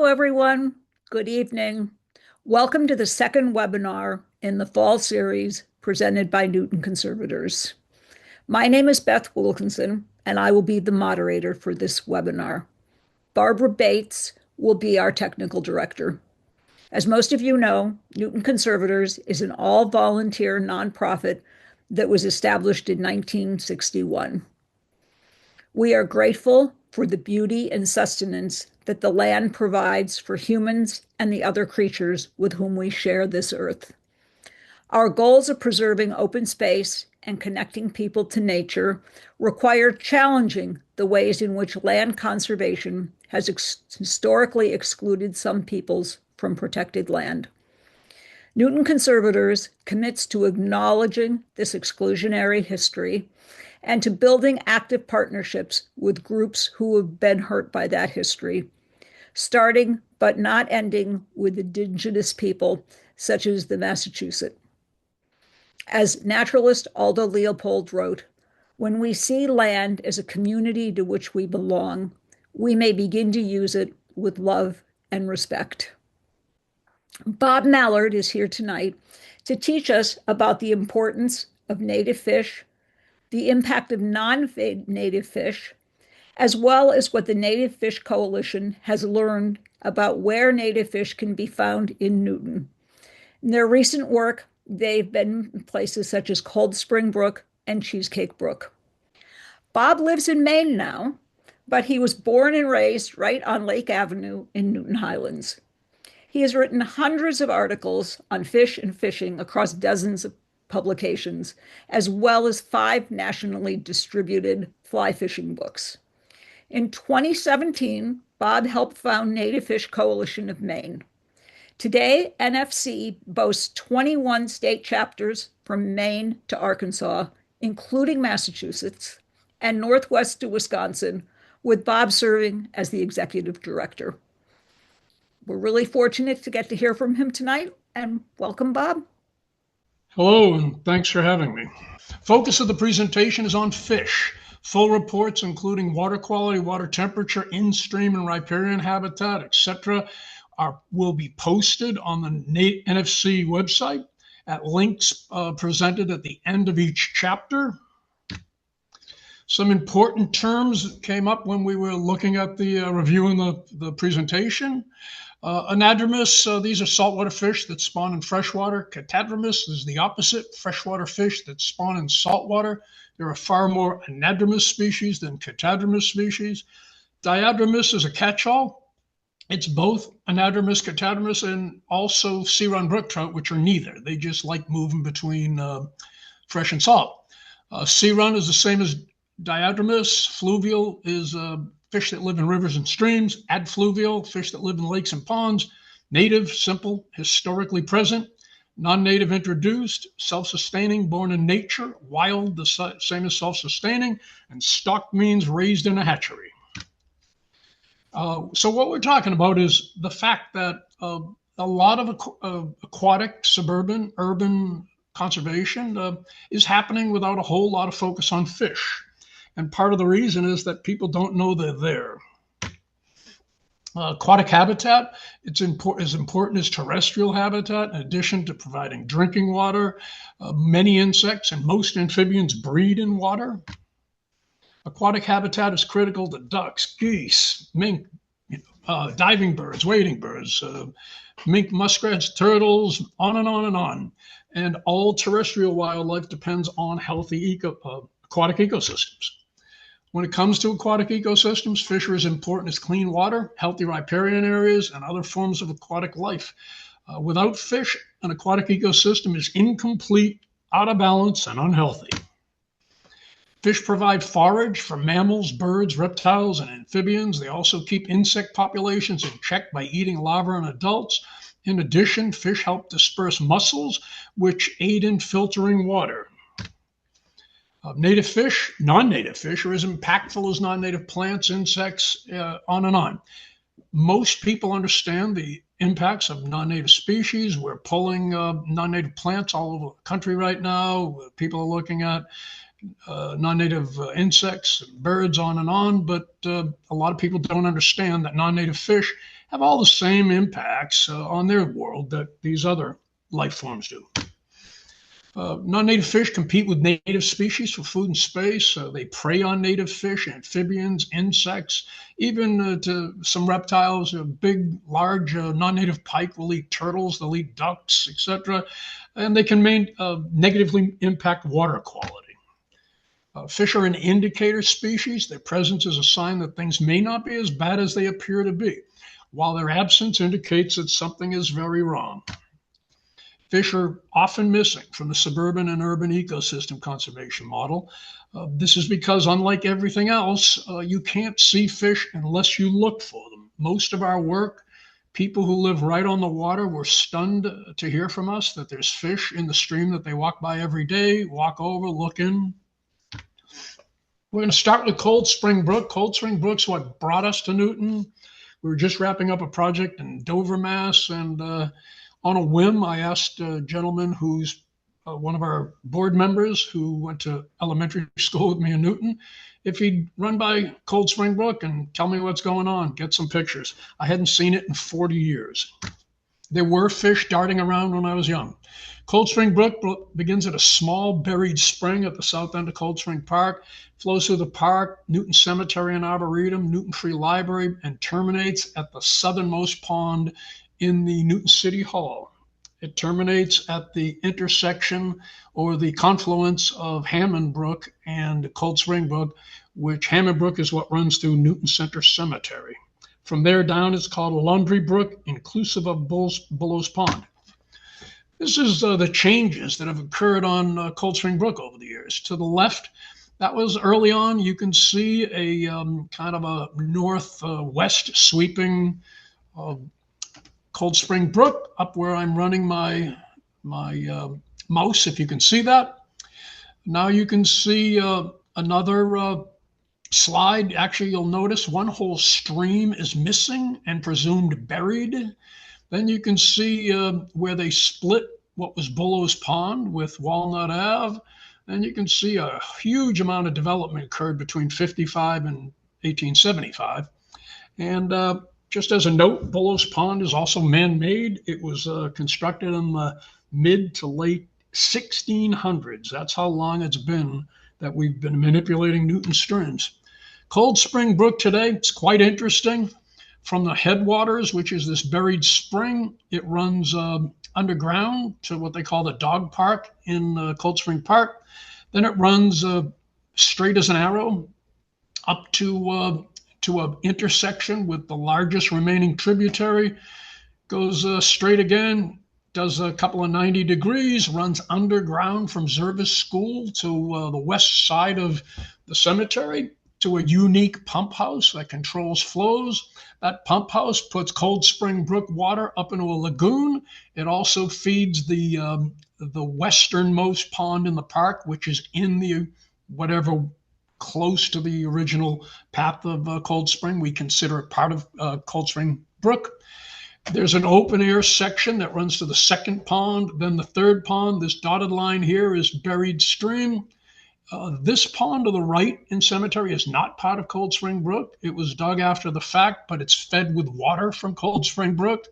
everyone. Good evening. Welcome to the second webinar in the fall series presented by Newton Conservators. My name is Beth Wilkinson, and I will be the moderator for this webinar. Barbara Bates will be our technical director. As most of you know, Newton Conservators is an all-volunteer nonprofit that was established in 1961. We are grateful for the beauty and sustenance that the land provides for humans and the other creatures with whom we share this earth. Our goals of preserving open space and connecting people to nature require challenging the ways in which land conservation has historically excluded some peoples from protected land. Newton Conservators commits to acknowledging this exclusionary history and to building active partnerships with groups who have been hurt by that history, starting but not ending with indigenous people such as the Massachusetts. As naturalist Aldo Leopold wrote, "When we see land as a community to which we belong, we may begin to use it with love and respect." Bob Mallard is here tonight to teach us about the importance of native fish, the impact of non-native fish, as well as what the Native Fish Coalition has learned about where native fish can be found in Newton. In their recent work, they've been in places such as Cold Spring Brook and Cheesecake Brook. Bob lives in Maine now, but he was born and raised right on Lake Avenue in Newton Highlands. He has written hundreds of articles on fish and fishing across dozens of publications, as well as 5 nationally distributed fly fishing books. In 2017, Bob helped found Native Fish Coalition of Maine. Today, NFC boasts 21 state chapters from Maine to Arkansas, including Massachusetts, and northwest to Wisconsin, with Bob serving as the executive director. We're really fortunate to get to hear from him tonight, and welcome, Bob. Hello, and thanks for having me. Focus of the presentation is on fish. Full reports, including water quality, water temperature, in-stream and riparian habitat, etc., will be posted on the NFC website at links presented at the end of each chapter. Some important terms came up when we were looking at the reviewing the presentation. Anadromous, these are saltwater fish that spawn in freshwater. Catadromous is the opposite, freshwater fish that spawn in saltwater. There are far more anadromous species than catadromous species. Diadromous is a catch-all. It's both anadromous, catadromous, and also sea-run brook trout, which are neither. They just like moving between fresh and salt. Sea-run is the same as diadromous. Fluvial is fish that live in rivers and streams. Adfluvial, fish that live in lakes and ponds. Native, simple, historically present. Non-native, introduced. Self-sustaining, born in nature. Wild, the same as self-sustaining. And stocked means raised in a hatchery. So what we're talking about is the fact that a lot of aquatic, suburban, urban conservation is happening without a whole lot of focus on fish. And part of the reason is that people don't know they're there. Aquatic habitat, it's as important as terrestrial habitat. In addition to providing drinking water, many insects and most amphibians breed in water. Aquatic habitat is critical to ducks, geese, mink, diving birds, wading birds, mink, muskrats, turtles, on and on and on. And all terrestrial wildlife depends on healthy aquatic ecosystems. When it comes to aquatic ecosystems, fish are as important as clean water, healthy riparian areas, and other forms of aquatic life. Without fish, an aquatic ecosystem is incomplete, out of balance, and unhealthy. Fish provide forage for mammals, birds, reptiles, and amphibians. They also keep insect populations in check by eating larvae and adults. In addition, fish help disperse mussels, which aid in filtering water. Native fish, non-native fish are as impactful as non-native plants, insects, on and on. Most people understand the impacts of non-native species. We're pulling non-native plants all over the country right now. People are looking at non-native insects, birds, on and on, but a lot of people don't understand that non-native fish have all the same impacts on their world that these other life forms do. Non-native fish compete with native species for food and space. They prey on native fish, amphibians, insects, even to some reptiles. A big, large non-native pike will eat turtles, they'll eat ducks, etc. And they can negatively impact water quality. Fish are an indicator species. Their presence is a sign that things may not be as bad as they appear to be, while their absence indicates that something is very wrong. Fish are often missing from the suburban and urban ecosystem conservation model. This is because, unlike everything else, you can't see fish unless you look for them. Most of our work, people who live right on the water were stunned to hear from us that there's fish in the stream that they walk by every day, walk over, look in. We're going to start with Cold Spring Brook. Cold Spring Brook's what brought us to Newton. We were just wrapping up a project in Dover, Mass, and on a whim, I asked a gentleman who's one of our board members who went to elementary school with me in Newton, if he'd run by Cold Spring Brook and tell me what's going on, get some pictures. I hadn't seen it in 40 years. There were fish darting around when I was young. Cold Spring Brook begins at a small buried spring at the south end of Cold Spring Park, flows through the park, Newton Cemetery and Arboretum, Newton Free Library, and terminates at the southernmost pond in the Newton City Hall. It terminates at the intersection or the confluence of Hammond Brook and Cold Spring Brook, which Hammond Brook is what runs through Newton Center Cemetery. From there down, it's called Laundry Brook, inclusive of Bullows Pond. This is the changes that have occurred on Cold Spring Brook over the years. To the left, that was early on. You can see a kind of a northwest sweeping Cold Spring Brook up where I'm running my mouse, if you can see that. Now you can see another slide. Actually, you'll notice one whole stream is missing and presumed buried. Then you can see where they split what was Bullows Pond with Walnut Ave. And you can see a huge amount of development occurred between 55 and 1875. And just as a note, Bullows Pond is also man-made. It was constructed in the mid to late 1600s. That's how long it's been that we've been manipulating Newton streams. Cold Spring Brook today, it's quite interesting. From the headwaters, which is this buried spring, it runs underground to what they call the dog park in Cold Spring Park. Then it runs straight as an arrow up to an intersection with the largest remaining tributary, goes straight again, does a couple of 90 degrees, runs underground from Zervis School to the west side of the cemetery to a unique pump house that controls flows. That pump house puts Cold Spring Brook water up into a lagoon. It also feeds the westernmost pond in the park, which is in the whatever close to the original path of Cold Spring. We consider it part of Cold Spring Brook. There's an open air section that runs to the second pond, then the third pond. This dotted line here is buried stream. This pond to the right in Cemetery is not part of Cold Spring Brook. It was dug after the fact, but it's fed with water from Cold Spring Brook.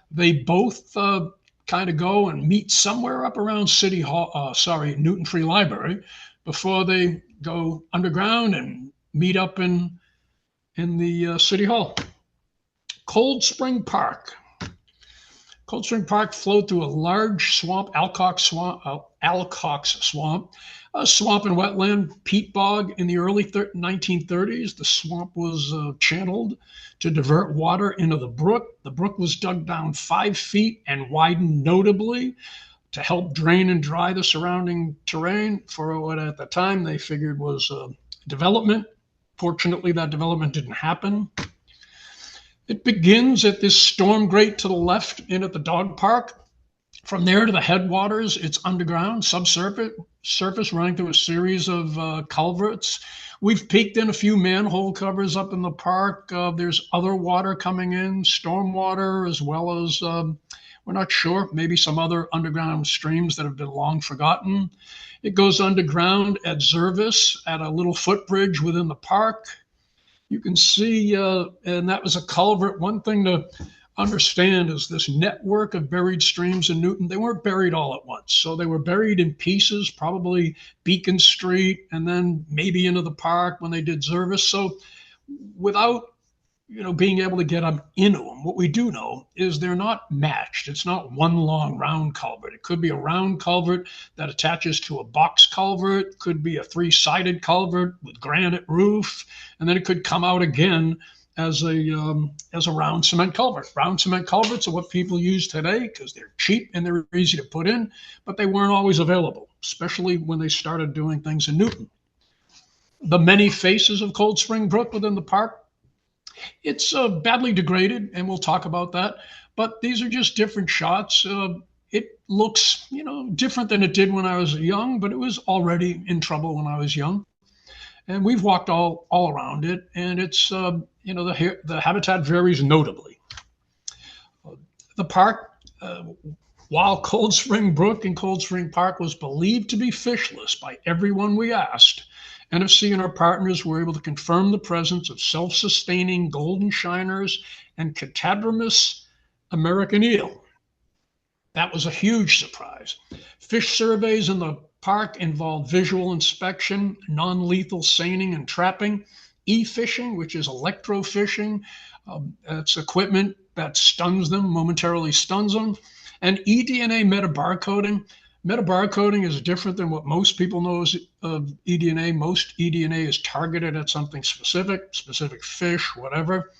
They both kind of go and meet somewhere up around City Hall, Newton Free Library, before they go underground and meet up in the City Hall. Cold Spring Park. Cold Spring Park flowed through a large swamp, Alcox Swamp, a swamp and wetland peat bog in the early 1930s. The swamp was channeled to divert water into the brook. The brook was dug down 5 feet and widened notably to help drain and dry the surrounding terrain for what at the time they figured was development. Fortunately, that development didn't happen. It begins at this storm grate to the left in at the dog park. From there to the headwaters, it's underground, subsurface, running through a series of culverts. We've peeked in a few manhole covers up in the park. There's other water coming in, stormwater, as well as, we're not sure, maybe some other underground streams that have been long forgotten. It goes underground at Zervis at a little footbridge within the park. You can see, and that was a culvert. One thing to understand is this network of buried streams in Newton, they weren't buried all at once. So they were buried in pieces, probably Beacon Street, and then maybe into the park when they did service. So without being able to get them into them, what we do know is they're not matched. It's not one long round culvert. It could be a round culvert that attaches to a box culvert, could be a three-sided culvert with granite roof, and then it could come out again as a round cement culvert. Round cement culverts are what people use today because they're cheap and they're easy to put in, but they weren't always available, especially when they started doing things in Newton. The many faces of Cold Spring Brook within the park, it's badly degraded, and we'll talk about that. But these are just different shots. It looks, different than it did when I was young, but it was already in trouble when I was young. And we've walked all around it, and it's, the habitat varies notably. The park, while Cold Spring Brook and Cold Spring Park was believed to be fishless by everyone we asked, NFC and our partners were able to confirm the presence of self-sustaining golden shiners and catadromous American eel. That was a huge surprise. Fish surveys in the park involved visual inspection, non-lethal seining and trapping, e-fishing, which is electrofishing. It's equipment that stuns them, momentarily stuns them, and eDNA metabarcoding. Metabarcoding is different than what most people know of eDNA. Most eDNA is targeted at something specific fish, whatever.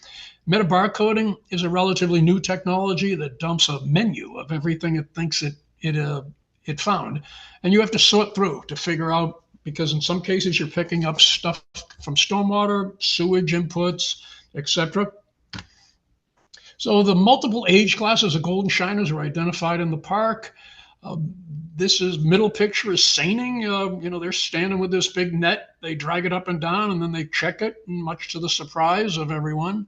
Metabarcoding is a relatively new technology that dumps a menu of everything it thinks it found. And you have to sort through to figure out, because in some cases you're picking up stuff from stormwater, sewage inputs, etc. So the multiple age classes of golden shiners are identified in the park. This is middle picture is seining. They're standing with this big net. They drag it up and down, and then they check it, much to the surprise of everyone.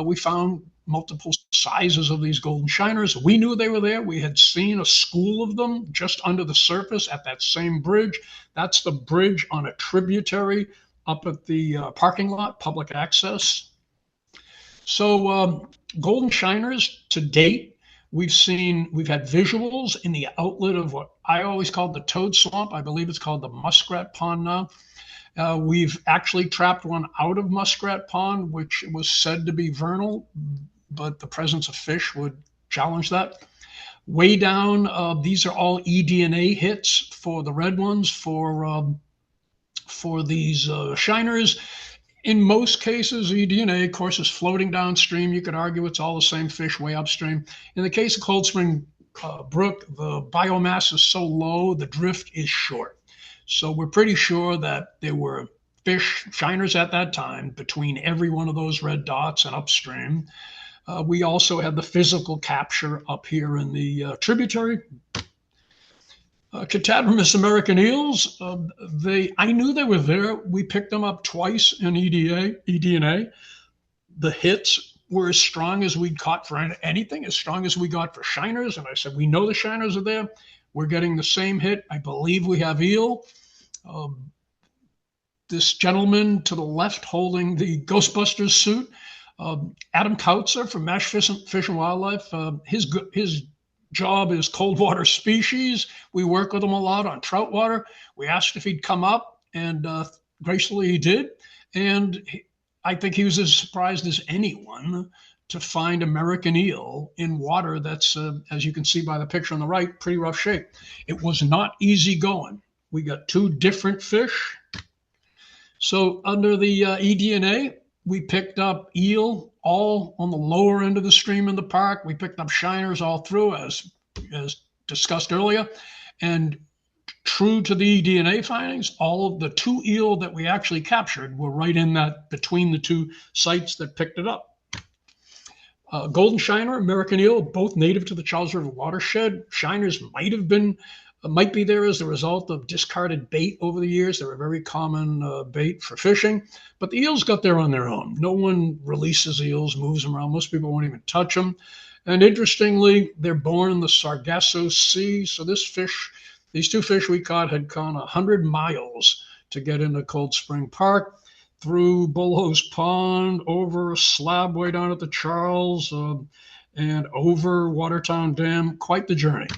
We found multiple sizes of these golden shiners. We knew they were there. We had seen a school of them just under the surface at that same bridge. That's the bridge on a tributary up at the parking lot, public access. So golden shiners to date, we've had visuals in the outlet of what I always called the toad swamp. I believe it's called the muskrat pond now. We've actually trapped one out of Muskrat Pond, which was said to be vernal, but the presence of fish would challenge that. Way down, these are all eDNA hits for the red ones for these shiners. In most cases, eDNA, of course, is floating downstream. You could argue it's all the same fish way upstream. In the case of Cold Spring Brook, the biomass is so low, the drift is short. So we're pretty sure that there were fish shiners at that time between every one of those red dots and upstream. We also had the physical capture up here in the tributary. Catadromous American eels, I knew they were there. We picked them up twice in eDNA. The hits were as strong as we'd caught for anything, as strong as we got for shiners. And I said, we know the shiners are there. We're getting the same hit. I believe we have eel. This gentleman to the left holding the Ghostbusters suit, Adam Kautzer from Mash Fish and Wildlife. His job is cold water species. We work with him a lot on trout water. We asked if he'd come up, and gracefully he did. And I think he was as surprised as anyone to find American eel in water that's, as you can see by the picture on the right, pretty rough shape. It was not easy going. We got two different fish. So under the eDNA, we picked up eel all on the lower end of the stream in the park. We picked up shiners all through, as discussed earlier. And true to the eDNA findings, all of the two eel that we actually captured were right in that, between the two sites that picked it up. Golden shiner, American eel, both native to the Charles River watershed. Shiners might be there as a result of discarded bait over the years. They're a very common bait for fishing, but the eels got there on their own. No one releases eels, moves them around. Most people won't even touch them. And interestingly, they're born in the Sargasso Sea. So these two fish we caught had gone 100 miles to get into Cold Spring Park. through Bullhose Pond, over a slab way down at the Charles, and over Watertown Dam. Quite the journey.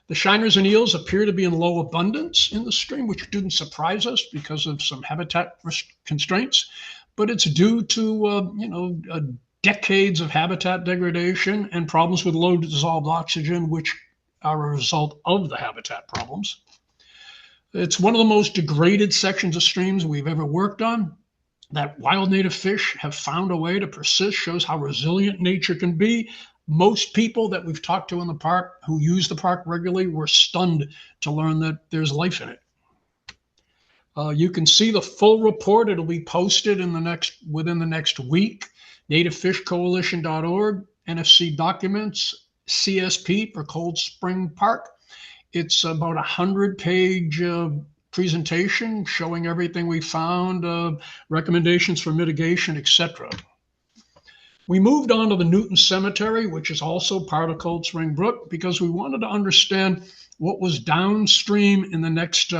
The shiners and eels appear to be in low abundance in the stream, which didn't surprise us because of some habitat constraints, but it's due to decades of habitat degradation and problems with low dissolved oxygen, which are a result of the habitat problems. It's one of the most degraded sections of streams we've ever worked on. That wild native fish have found a way to persist shows how resilient nature can be. Most people that we've talked to in the park who use the park regularly were stunned to learn that there's life in it. You can see the full report. It'll be posted within the next week. NativeFishCoalition.org, NFC documents, CSP for Cold Spring Park. It's about 100-page presentation showing everything we found, recommendations for mitigation, etc. We moved on to the Newton Cemetery, which is also part of Cold Spring Brook, because we wanted to understand what was downstream in the next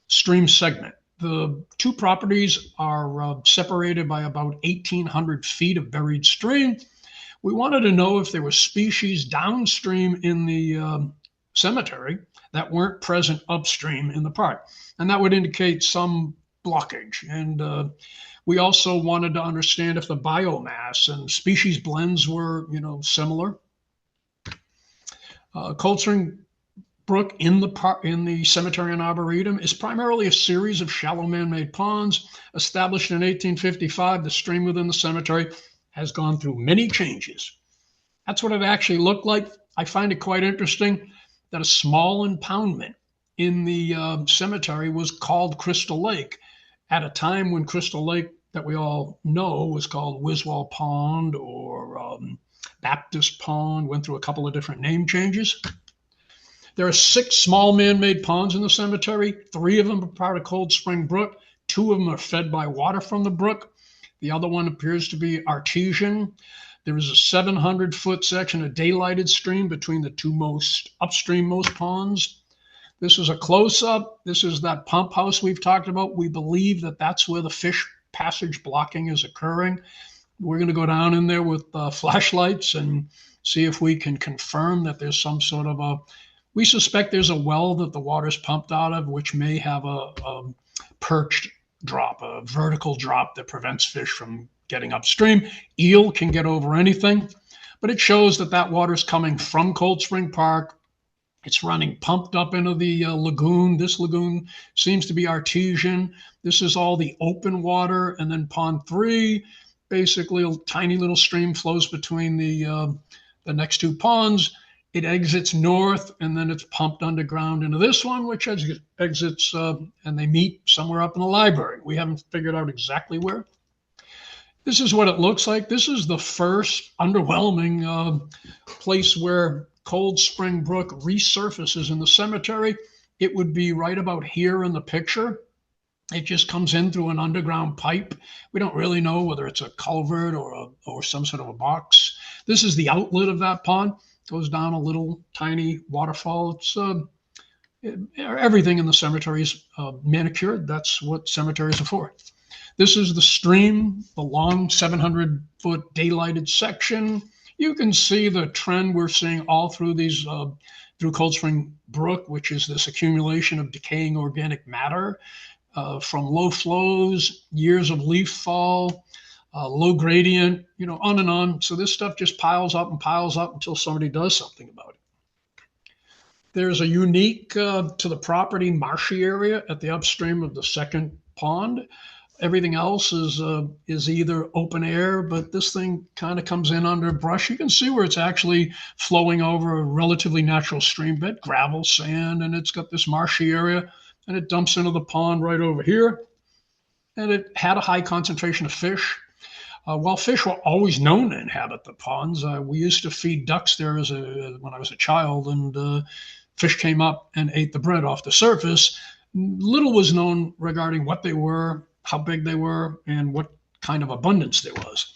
stream segment. The two properties are separated by about 1,800 feet of buried stream. We wanted to know if there were species downstream in the cemetery that weren't present upstream in the park, and that would indicate some blockage. And we also wanted to understand if the biomass and species blends were, similar. Cold Spring Brook in the cemetery and arboretum is primarily a series of shallow man-made ponds. Established in 1855, the stream within the cemetery has gone through many changes. That's what it actually looked like. I find it quite interesting that a small impoundment in the cemetery was called Crystal Lake at a time when Crystal Lake, that we all know, was called Wiswall Pond or Baptist Pond, went through a couple of different name changes. There are 6 small man-made ponds in the cemetery. 3 of them are part of Cold Spring Brook. 2 of them are fed by water from the brook. The other one appears to be artesian. There is a 700-foot section of daylighted stream between the 2 most upstream-most ponds. This is a close-up. This is that pump house we've talked about. We believe that that's where the fish passage blocking is occurring. We're going to go down in there with flashlights and see if we can confirm that there's some sort of we suspect there's a well that the water's pumped out of, which may have a perched drop, a vertical drop that prevents fish from getting upstream. Eel can get over anything, but it shows that water's coming from Cold Spring Park. It's running pumped up into the lagoon. This lagoon seems to be artesian. This is all the open water. And then pond 3, basically a tiny little stream flows between the next 2 ponds. It exits north, and then it's pumped underground into this one, which exits, and they meet somewhere up in the library. We haven't figured out exactly where. This is what it looks like. This is the first underwhelming place where Cold Spring Brook resurfaces in the cemetery. It would be right about here in the picture. It just comes in through an underground pipe. We don't really know whether it's a culvert or some sort of a box. This is the outlet of that pond. Goes down a little tiny waterfall. It's everything in the cemetery is manicured. That's what cemeteries are for. This is the stream, the long 700-foot daylighted section. You can see the trend we're seeing all through these, through Cold Spring Brook, which is this accumulation of decaying organic matter from low flows, years of leaf fall, low gradient, on and on. So this stuff just piles up until somebody does something about it. There's a unique to the property marshy area at the upstream of the second pond. Everything else is either open air, but this thing kind of comes in under brush. You can see where it's actually flowing over a relatively natural stream bed, gravel, sand, and it's got this marshy area, and it dumps into the pond right over here. And it had a high concentration of fish. While fish were always known to inhabit the ponds, we used to feed ducks there when I was a child, and fish came up and ate the bread off the surface. Little was known regarding what they were, how big they were, and what kind of abundance there was.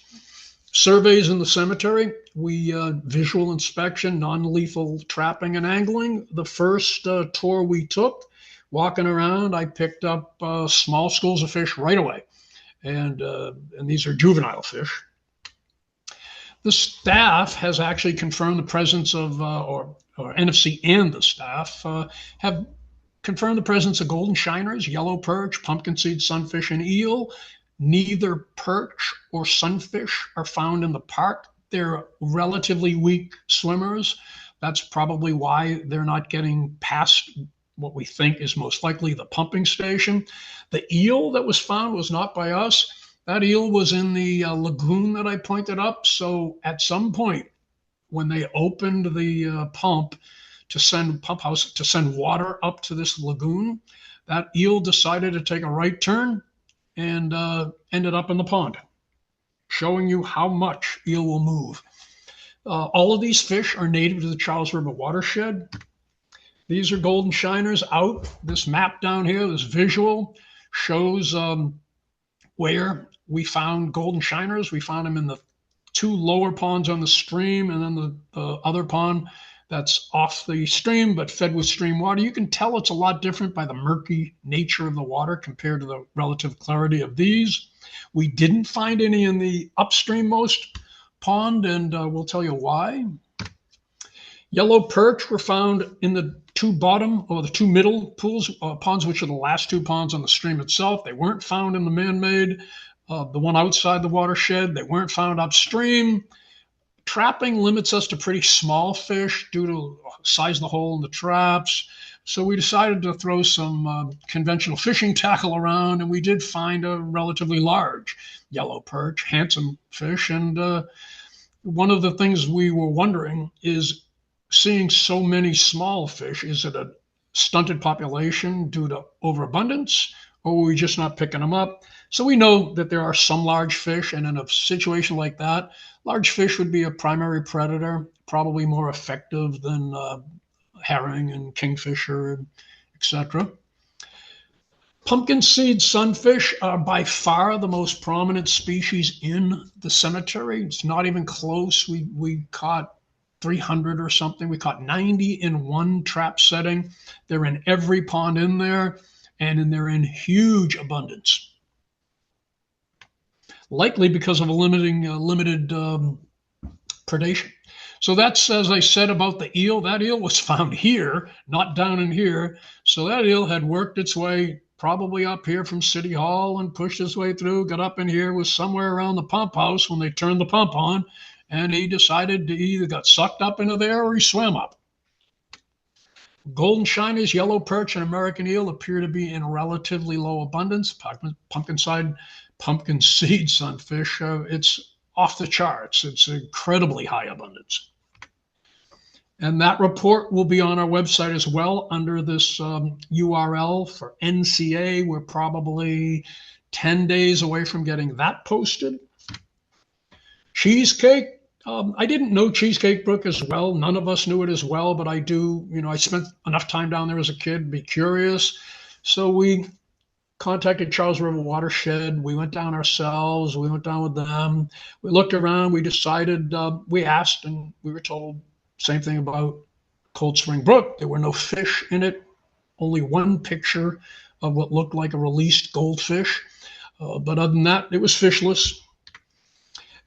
Surveys in the cemetery, visual inspection, non-lethal trapping and angling. The first tour we took, walking around, I picked up small schools of fish right away. and these are juvenile fish. The staff has actually confirmed the presence of, or NFC and the staff have confirmed the presence of golden shiners, yellow perch, pumpkin seed, sunfish, and eel. Neither perch or sunfish are found in the park. They're relatively weak swimmers. That's probably why they're not getting past what we think is most likely the pumping station. The eel that was found was not by us. That eel was in the lagoon that I pointed up. So at some point, when they opened the pump house to send water up to this lagoon, that eel decided to take a right turn and ended up in the pond, showing you how much eel will move. All of these fish are native to the Charles River watershed. These are golden shiners out. This map down here, this visual, shows where we found golden shiners. We found them in the two lower ponds on the stream, and then the other pond that's off the stream but fed with stream water. You can tell it's a lot different by the murky nature of the water compared to the relative clarity of these. We didn't find any in the upstreammost pond, and we'll tell you why. Yellow perch were found in the two bottom or the two middle ponds, which are the last two ponds on the stream itself. They weren't found in the man-made, the one outside the watershed. They weren't found upstream. Trapping limits us to pretty small fish due to the size of the hole in the traps. So we decided to throw some conventional fishing tackle around, and we did find a relatively large yellow perch, handsome fish. And one of the things we were wondering is, seeing so many small fish, is it a stunted population due to overabundance, or were we just not picking them up? So we know that there are some large fish, and in a situation like that, large fish would be a primary predator, probably more effective than herring and kingfisher, etc. Pumpkin seed sunfish are by far the most prominent species in the cemetery. It's not even close. We caught 300 or something. We caught 90 in one trap setting. They're in every pond in there, and they're in huge abundance. Likely because of a limited predation. So that's, as I said about the eel, that eel was found here, not down in here. So that eel had worked its way probably up here from City Hall and pushed its way through, got up in here, was somewhere around the pump house when they turned the pump on, and he decided to either got sucked up into there or he swam up. Golden shiners, yellow perch, and American eel appear to be in relatively low abundance. Pumpkin seed sunfish, it's off the charts. It's incredibly high abundance. And that report will be on our website as well under this URL for NCA. We're probably 10 days away from getting that posted. Cheesecake. I didn't know Cheesecake Brook as well. None of us knew it as well, but I do. I spent enough time down there as a kid, be curious. So we contacted Charles River Watershed. We went down ourselves. We went down with them. We looked around. We decided, we asked, and we were told same thing about Cold Spring Brook. There were no fish in it. Only one picture of what looked like a released goldfish. But other than that, it was fishless.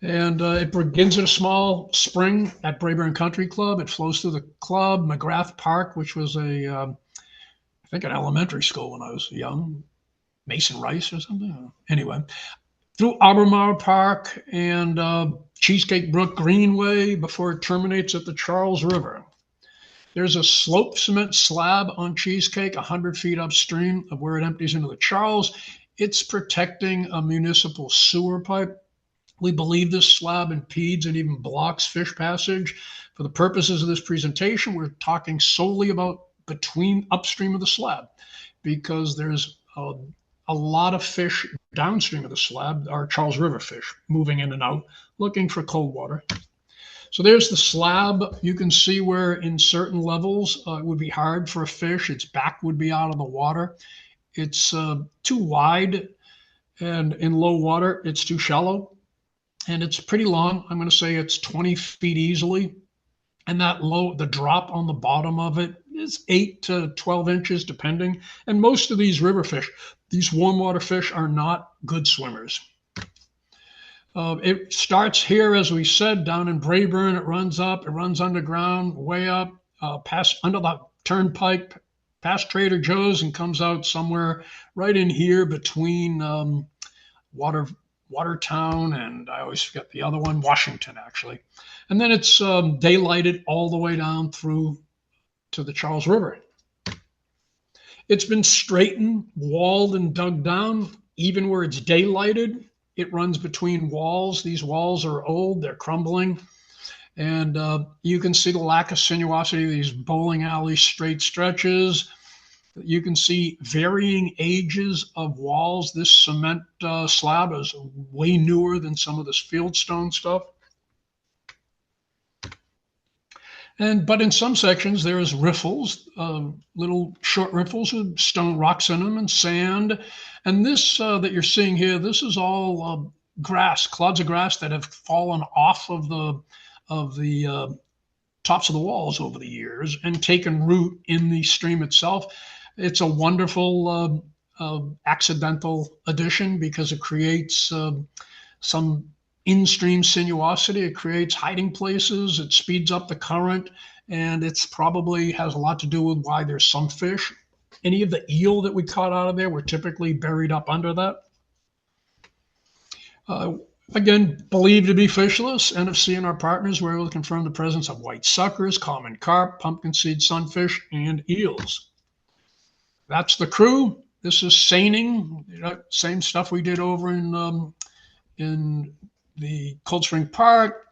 And it begins at a small spring at Braeburn Country Club. It flows through the club, McGrath Park, which was I think an elementary school when I was young, Mason Rice or something. Anyway, through Albemarle Park and Cheesecake Brook Greenway before it terminates at the Charles River. There's a slope cement slab on Cheesecake 100 feet upstream of where it empties into the Charles. It's protecting a municipal sewer pipe. We believe this slab impedes and even blocks fish passage. For the purposes of this presentation, we're talking solely about between upstream of the slab, because there's a lot of fish downstream of the slab, are Charles River fish moving in and out, looking for cold water. So there's the slab. You can see where in certain levels it would be hard for a fish. Its back would be out of the water. It's too wide, and in low water, it's too shallow. And it's pretty long. I'm going to say it's 20 feet easily. And the drop on the bottom of it is 8 to 12 inches, depending. And most of these river fish These warm water fish are not good swimmers. It starts here, as we said, down in Braeburn. It runs up, it runs underground, way up, past under the turnpike, past Trader Joe's, and comes out somewhere right in here between Watertown and I always forget the other one, Washington, actually. And then it's daylighted all the way down through to the Charles River. It's been straightened, walled, and dug down. Even where it's daylighted, it runs between walls. These walls are old, they're crumbling. And you can see the lack of sinuosity of these bowling alley straight stretches. You can see varying ages of walls. This cement slab is way newer than some of this fieldstone stuff. But in some sections, there's riffles, little short riffles with stone rocks in them and sand. And this that you're seeing here, this is all grass, clods of grass that have fallen off of the tops of the walls over the years and taken root in the stream itself. It's a wonderful accidental addition because it creates some in-stream sinuosity. It creates hiding places. It speeds up the current, and it's probably has a lot to do with why there's some fish. Any of the eel that we caught out of there were typically buried up under that. Again, believed to be fishless. NFC and our partners were able to confirm the presence of white suckers, common carp, pumpkin seed sunfish, and eels. That's the crew. This is seining, same stuff we did over in the Cold Spring Park.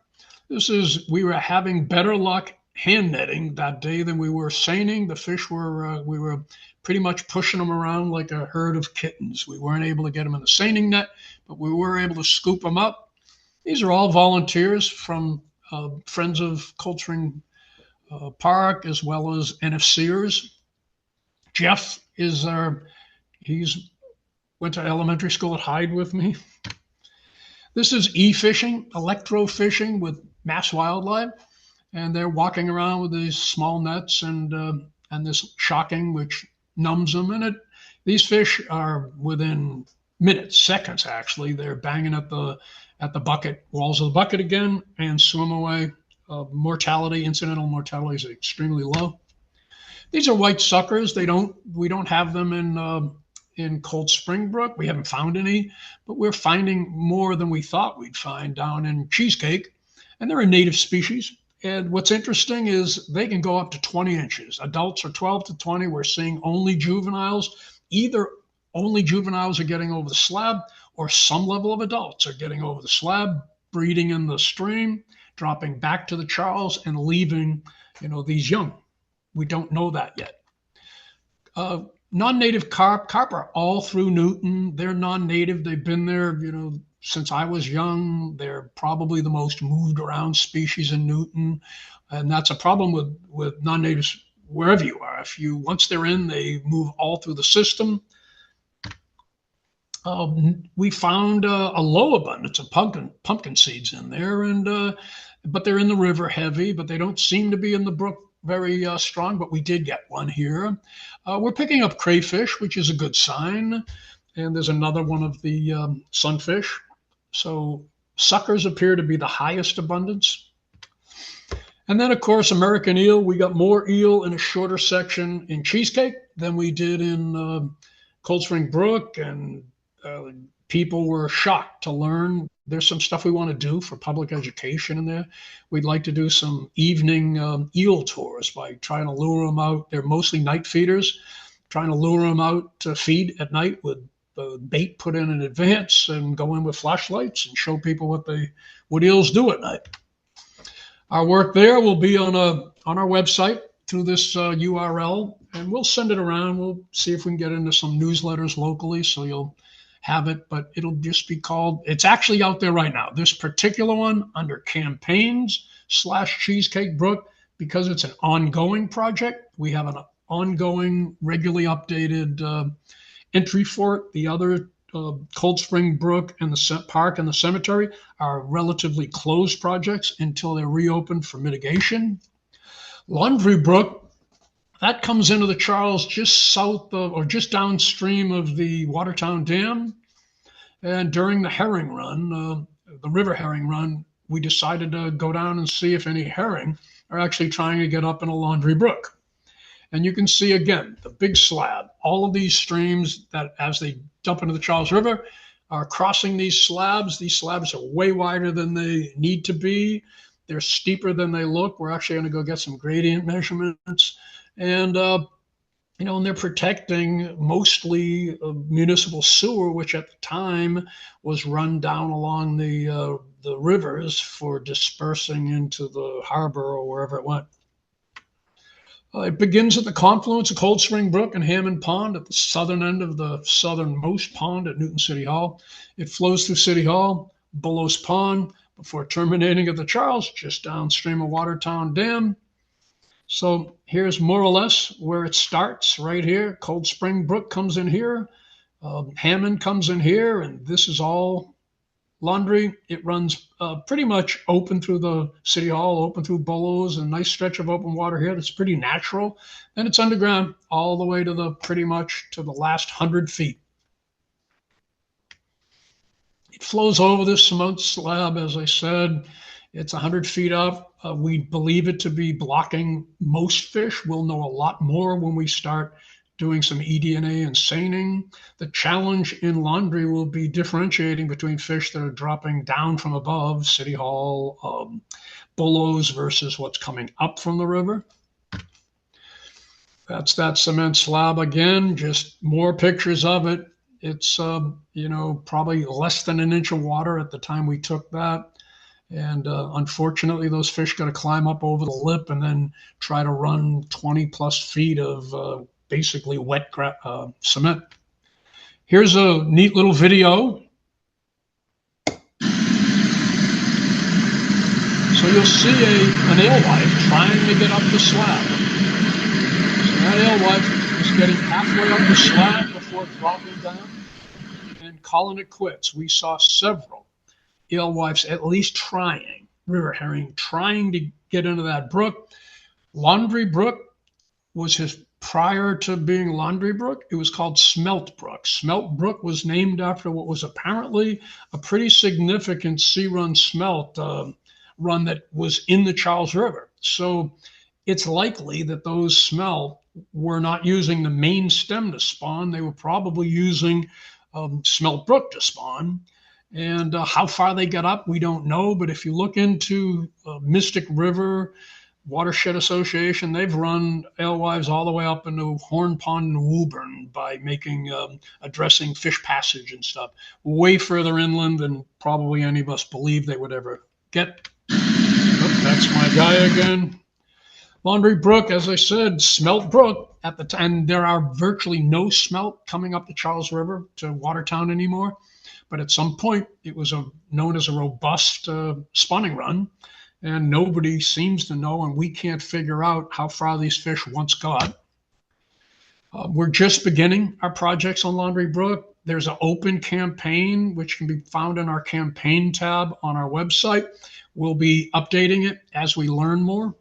We were having better luck hand netting that day than we were seining. The fish we were pretty much pushing them around like a herd of kittens. We weren't able to get them in the seining net, but we were able to scoop them up. These are all volunteers from Friends of Cold Spring Park, as well as NFCers. Jeff he's went to elementary school at Hyde with me. This is e-fishing, electro-fishing with mass wildlife, and they're walking around with these small nets and this shocking, which numbs them. And these fish are within minutes, seconds actually. They're banging at the bucket, walls of the bucket again, and swim away. Incidental mortality is extremely low. These are white suckers. We don't have them in Cold Spring Brook. We haven't found any, but we're finding more than we thought we'd find down in Cheesecake. And they're a native species. And what's interesting is they can go up to 20 inches. Adults are 12 to 20. We're seeing only juveniles. Either only juveniles are getting over the slab, or some level of adults are getting over the slab, breeding in the stream, dropping back to the Charles, and leaving, these young. We don't know that yet. Non-native carp are all through Newton. They're non-native. They've been there, since I was young. They're probably the most moved around species in Newton. And that's a problem with non-natives wherever you are. Once they're in, they move all through the system. We found a low abundance of pumpkin seeds in there, but they're in the river heavy, but they don't seem to be in the brook very strong, but we did get one here. We're picking up crayfish, which is a good sign. And there's another one of the sunfish. So suckers appear to be the highest abundance. And then, of course, American eel. We got more eel in a shorter section in Cheesecake than we did in Cold Spring Brook. And people were shocked to learn there's some stuff we want to do for public education in there. We'd like to do some evening eel tours by trying to lure them out. They're mostly night feeders, trying to lure them out to feed at night with bait put in advance, and go in with flashlights and show people what eels do at night. Our work there will be on our website through this URL, and we'll send it around. We'll see if we can get into some newsletters locally, so you'll have it, but it'll just be called, it's actually out there right now. This particular one under campaigns /Cheesecake Brook, because it's an ongoing project. We have an ongoing, regularly updated entry for it. The other Cold Spring Brook and the park and the cemetery are relatively closed projects until they're reopened for mitigation. Laundry Brook, That comes into the Charles just south of, or just downstream of the Watertown Dam. And during the herring run, the river herring run, we decided to go down and see if any herring are actually trying to get up in a Laundry Brook. And you can see again the big slab. All of these streams that, as they dump into the Charles River, are crossing these slabs. These slabs are way wider than they need to be. They're steeper than they look. We're actually going to go get some gradient measurements. And and they're protecting mostly municipal sewer, which at the time was run down along the rivers for dispersing into the harbor or wherever it went. It begins at the confluence of Cold Spring Brook and Hammond Pond at the southern end of the southernmost pond at Newton City Hall. It flows through City Hall, Bullows Pond, before terminating at the Charles, just downstream of Watertown Dam. So here's more or less where it starts, right here. Cold Spring Brook comes in here, Hammond comes in here, and this is all Laundry. It runs pretty much open through the City Hall, open through Bullows, a nice stretch of open water here that's pretty natural. And it's underground all the way to the pretty much to the last 100 feet. It flows over this cement slab, as I said. It's 100 feet up. We believe it to be blocking most fish. We'll know a lot more when we start doing some eDNA and seining. The challenge in Laundry will be differentiating between fish that are dropping down from above, City Hall, Bullows, versus what's coming up from the river. That's that cement slab again, just more pictures of it. It's, probably less than an inch of water at the time we took that. And unfortunately, those fish got to climb up over the lip and then try to run 20 plus feet of basically wet cement. Here's a neat little video. So you'll see an alewife trying to get up the slab. So that alewife is getting halfway up the slab before dropping down and calling it quits. We saw several alewives at least trying, river herring, trying to get into that brook. Laundry Brook was prior to being Laundry Brook, it was called Smelt Brook. Smelt Brook was named after what was apparently a pretty significant sea run smelt run that was in the Charles River. So it's likely that those smelt were not using the main stem to spawn. They were probably using Smelt Brook to spawn. And how far they got up, we don't know. But if you look into Mystic River Watershed Association, they've run alewives all the way up into Horn Pond and Woburn by making addressing fish passage and stuff way further inland than probably any of us believe they would ever get. Oh, that's my guy again. Laundry Brook, as I said, Smelt Brook at the time. There are virtually no smelt coming up the Charles River to Watertown anymore. But at some point, it was known as a robust spawning run. And nobody seems to know, and we can't figure out how far these fish once got. We're just beginning our projects on Laundry Brook. There's an open campaign, which can be found in our campaign tab on our website. We'll be updating it as we learn more.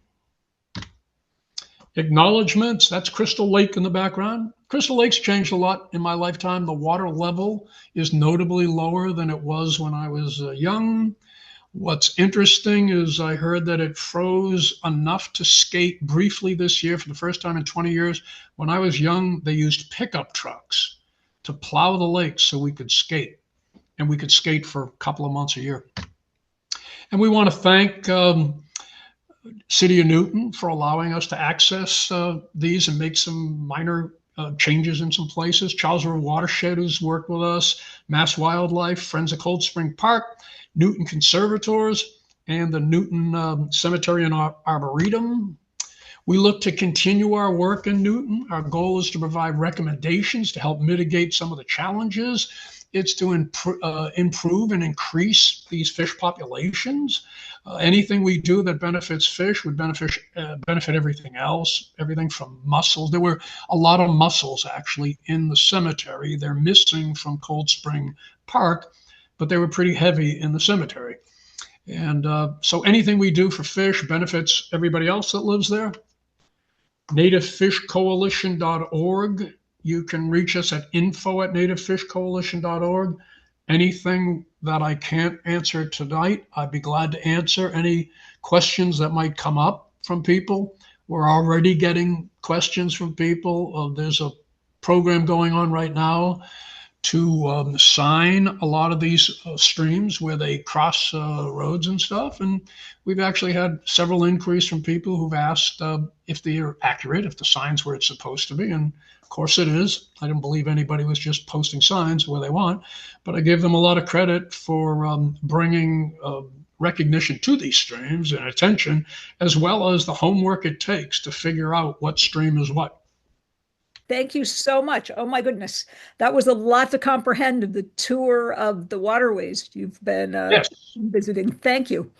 Acknowledgements, that's Crystal Lake in the background. Crystal Lake's changed a lot in my lifetime. The water level is notably lower than it was when I was young. What's interesting is I heard that it froze enough to skate briefly this year for the first time in 20 years. When I was young, they used pickup trucks to plow the lake so we could skate. And we could skate for a couple of months a year. And we want to thank City of Newton for allowing us to access these and make some minor changes in some places. Charles River Watershed, who's worked with us, Mass Wildlife, Friends of Cold Spring Park, Newton Conservators, and the Newton Cemetery and Arboretum. We look to continue our work in Newton. Our goal is to provide recommendations to help mitigate some of the challenges. It's to improve and increase these fish populations. Anything we do that benefits fish would benefit everything else, everything from mussels. There were a lot of mussels actually in the cemetery. They're missing from Cold Spring Park, but they were pretty heavy in the cemetery. And so anything we do for fish benefits everybody else that lives there. nativefishcoalition.org. You can reach us at info@nativefishcoalition.org. Anything that I can't answer tonight, I'd be glad to answer. Any questions that might come up from people. We're already getting questions from people. There's a program going on right now to sign a lot of these streams where they cross roads and stuff. And we've actually had several inquiries from people who've asked if they're accurate, if the sign's where it's supposed to be. And of course it is. I don't believe anybody was just posting signs where they want, but I give them a lot of credit for bringing recognition to these streams and attention, as well as the homework it takes to figure out what stream is what. Thank you so much. Oh my goodness. That was a lot to comprehend of the tour of the waterways you've been Yes. visiting. Thank you.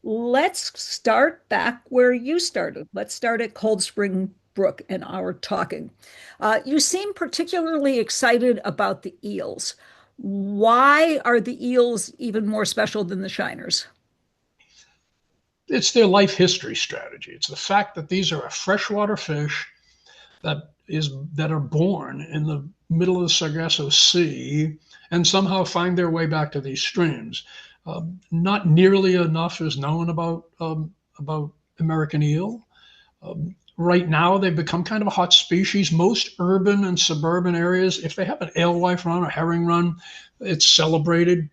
Let's start back where you started. Let's start at Cold Spring Brook and our talking. You seem particularly excited about the eels. Why are the eels even more special than the shiners? It's their life history strategy. It's the fact that these are a freshwater fish that are born in the middle of the Sargasso Sea and somehow find their way back to these streams. Not nearly enough is known about American eel. Right now, they've become kind of a hot species. Most urban and suburban areas, if they have an alewife run or herring run, it's celebrated.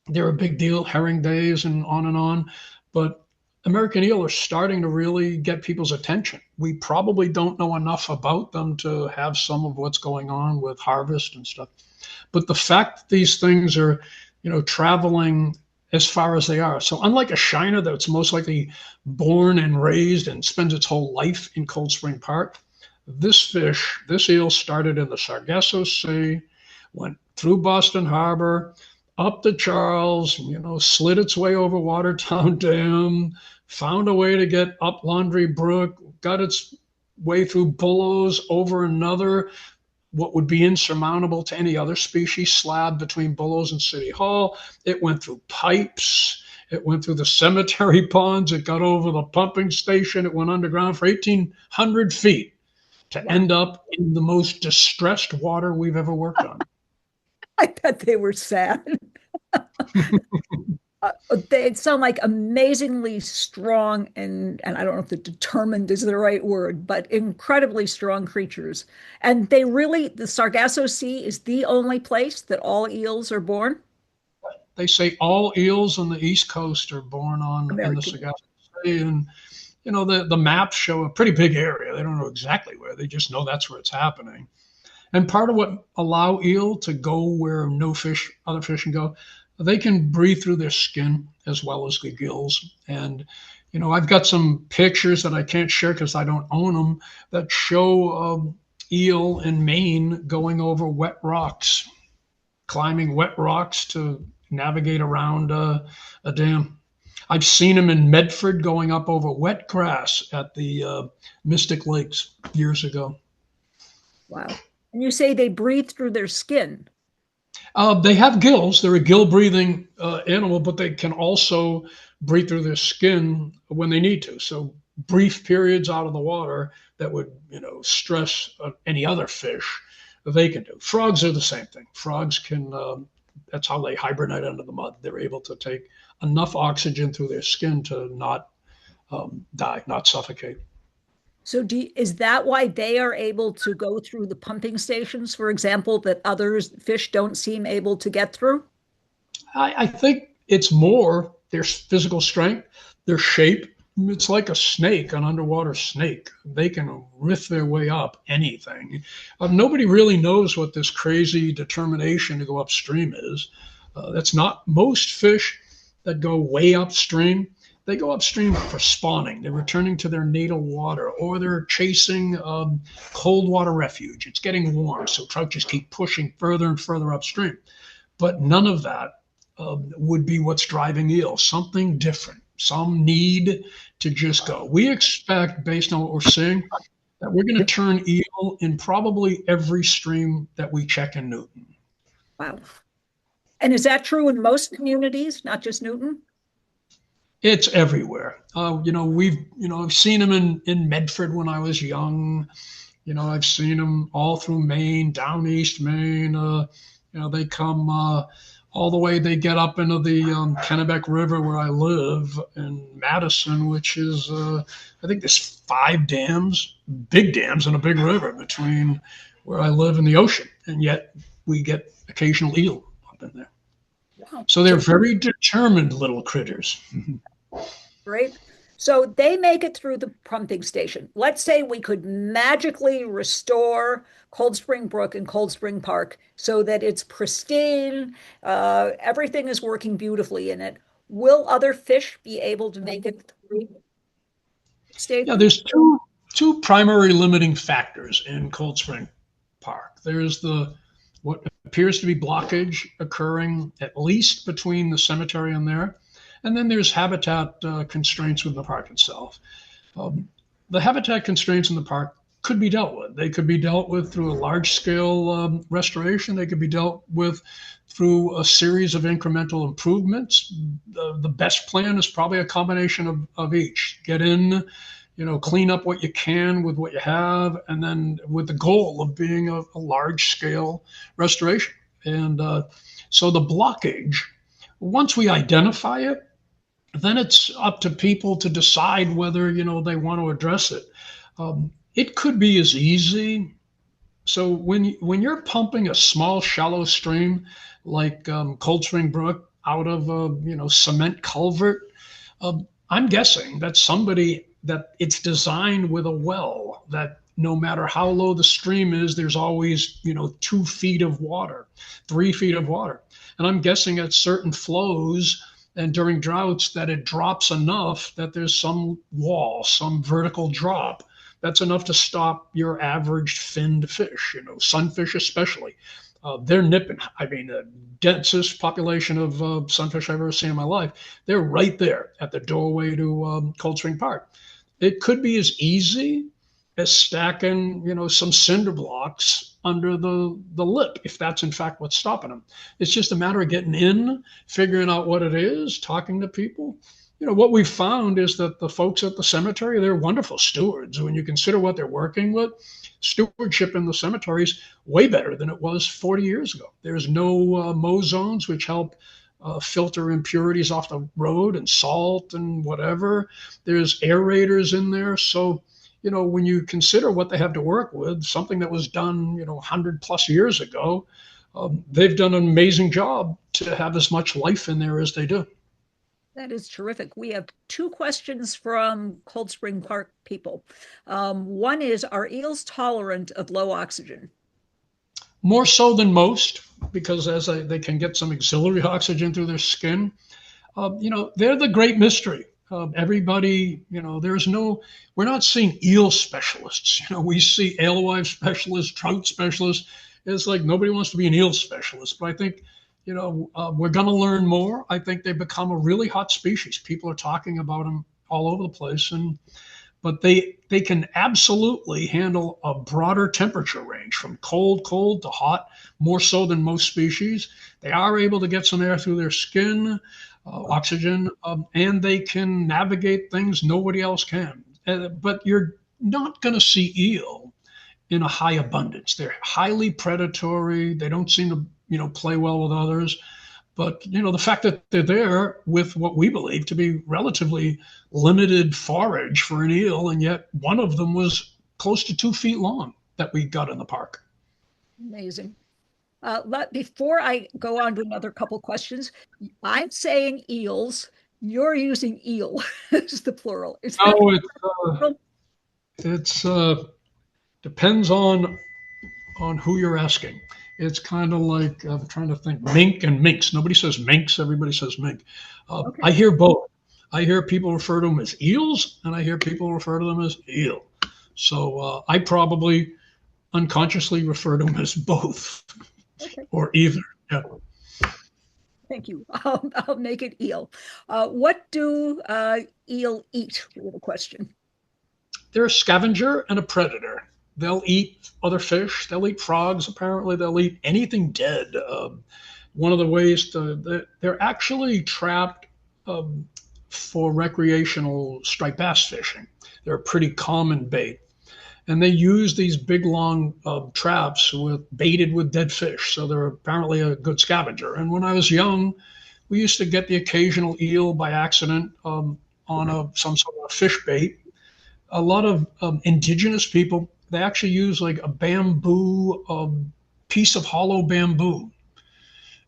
They're a big deal, herring days and on. But American eel are starting to really get people's attention. We probably don't know enough about them to have some of what's going on with harvest and stuff. But the fact that these things are, traveling as far as they are. So unlike a shiner that's most likely born and raised and spends its whole life in Cold Spring Park, this eel started in the Sargasso Sea, went through Boston Harbor, up the Charles, slid its way over Watertown Dam, found a way to get up Laundry Brook, got its way through Bullows over another, what would be insurmountable to any other species, slab between Bullows and City Hall. It went through pipes. It went through the cemetery ponds. It got over the pumping station. It went underground for 1,800 feet to end up in the most distressed water we've ever worked on. I bet they were sad. They sound like amazingly strong and I don't know if the determined is the right word, but incredibly strong creatures. And the Sargasso Sea is the only place that all eels are born. They say all eels on the East Coast are born in the Sargasso Sea, and the maps show a pretty big area. They don't know exactly where. They just know that's where it's happening. And part of what allow eel to go where other fish can go, they can breathe through their skin as well as the gills. And, I've got some pictures that I can't share because I don't own them that show eel in Maine going over wet rocks, climbing wet rocks to navigate around a dam. I've seen them in Medford going up over wet grass at the Mystic Lakes years ago. Wow. And you say they breathe through their skin. They have gills. They're a gill-breathing animal, but they can also breathe through their skin when they need to. So brief periods out of the water that would, stress any other fish, they can do. Frogs are the same thing. Frogs can, that's how they hibernate under the mud. They're able to take enough oxygen through their skin to not die, not suffocate. So is that why they are able to go through the pumping stations, for example, that fish don't seem able to get through? I think it's more their physical strength, their shape. It's like a snake, an underwater snake. They can riff their way up anything. Nobody really knows what this crazy determination to go upstream is. That's not most fish that go way upstream. They go upstream for spawning. They're returning to their natal water, or they're chasing cold water refuge. It's getting warm, so trout just keep pushing further and further upstream. But none of that would be what's driving eel. Something different, some need to just go. We expect, based on what we're seeing, that we're going to turn eel in probably every stream that we check in Newton. Wow. And is that true in most communities, not just Newton? It's everywhere. I've seen them in Medford when I was young. I've seen them all through Maine, down East Maine. They come all the way. They get up into the Kennebec River where I live in Madison, which is I think there's 5 dams, big dams, and a big river between where I live and the ocean, and yet we get occasional eel up in there. Wow. So they're very determined little critters. Great. So they make it through the pumping station. Let's say we could magically restore Cold Spring Brook and Cold Spring Park so that it's pristine, everything is working beautifully in it. Will other fish be able to make it through the Yeah, station? there's two primary limiting factors in Cold Spring Park. There's the what appears to be blockage occurring at least between the cemetery and there, and then there's habitat constraints within the park itself. The habitat constraints in the park could be dealt with. They could be dealt with through a large scale restoration. They could be dealt with through a series of incremental improvements. The best plan is probably a combination of each. Get in, clean up what you can with what you have, and then with the goal of being a large scale restoration. And so the blockage, once we identify it, then it's up to people to decide whether they want to address it. It could be as easy. So when you're pumping a small shallow stream like Cold Spring Brook out of a cement culvert, I'm guessing that it's designed with a well that no matter how low the stream is, there's always 2 feet of water, 3 feet of water, and I'm guessing at certain flows and during droughts that it drops enough that there's some wall, some vertical drop that's enough to stop your average finned fish, sunfish especially. They're nipping. I mean, the densest population of sunfish I've ever seen in my life. They're right there at the doorway to Cold Spring Park. It could be as easy as stacking, some cinder blocks under the lip, if that's in fact what's stopping them. It's just a matter of getting in, figuring out what it is, talking to people. What we've found is that the folks at the cemetery, they're wonderful stewards. When you consider what they're working with, stewardship in the cemetery is way better than it was 40 years ago. There's no mow zones, which help filter impurities off the road and salt and whatever. There's aerators in there. So, when you consider what they have to work with, something that was done, 100 plus years ago, they've done an amazing job to have as much life in there as they do. That is terrific. We have 2 questions from Cold Spring Park people. One is, are eels tolerant of low oxygen? More so than most, because they can get some auxiliary oxygen through their skin. They're the great mystery. Everybody, we're not seeing eel specialists. We see alewife specialists, trout specialists. It's like nobody wants to be an eel specialist. But I think, we're going to learn more. I think they've become a really hot species. People are talking about them all over the place. But they can absolutely handle a broader temperature range from cold to hot, more so than most species. They are able to get some air through their skin, oxygen, and they can navigate things nobody else can. But you're not going to see eel in a high abundance. They're highly predatory. They don't seem to, play well with others. But, the fact that they're there with what we believe to be relatively limited forage for an eel, and yet one of them was close to 2 feet long that we got in the park. Amazing. Before I go on to another couple questions, I'm saying eels. You're using eel as the plural. Is that No, plural? it's depends on who you're asking. It's kind of like I'm trying to think mink and minks. Nobody says minks, everybody says mink. Okay. I hear both. I hear people refer to them as eels, and I hear people refer to them as eel. So I probably unconsciously refer to them as both Okay. or either. Yeah. Thank you. I'll make it eel. What do eel eat? We have a question. They're a scavenger and a predator. They'll eat other fish. They'll eat frogs. Apparently, they'll eat anything dead. One of the ways they're actually trapped for recreational striped bass fishing. They're a pretty common bait. And they use these big long traps baited with dead fish. So they're apparently a good scavenger. And when I was young, we used to get the occasional eel by accident on some sort of fish bait. A lot of indigenous people, they actually use like a bamboo, piece of hollow bamboo,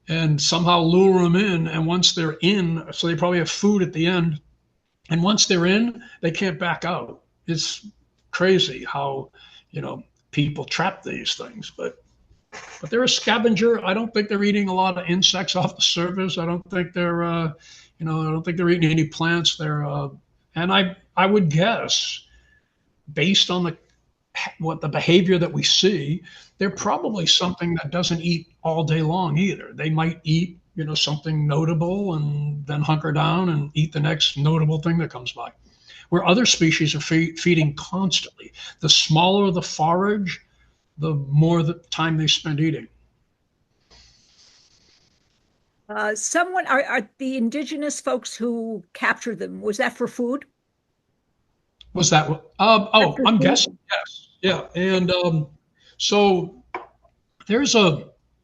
and somehow lure them in. And once they're in, so they probably have food at the end. And once they're in, they can't back out. It's crazy how, people trap these things. But they're a scavenger. I don't think they're eating a lot of insects off the surface. I don't think I don't think they're eating any plants. And I would guess, based on the behavior that we see, they're probably something that doesn't eat all day long either. They might eat, something notable and then hunker down and eat the next notable thing that comes by. Where other species are feeding constantly. The smaller the forage, the more the time they spend eating. Are the indigenous folks who captured them, was that for food? Was that what? I'm guessing, yes. Yeah. And so there's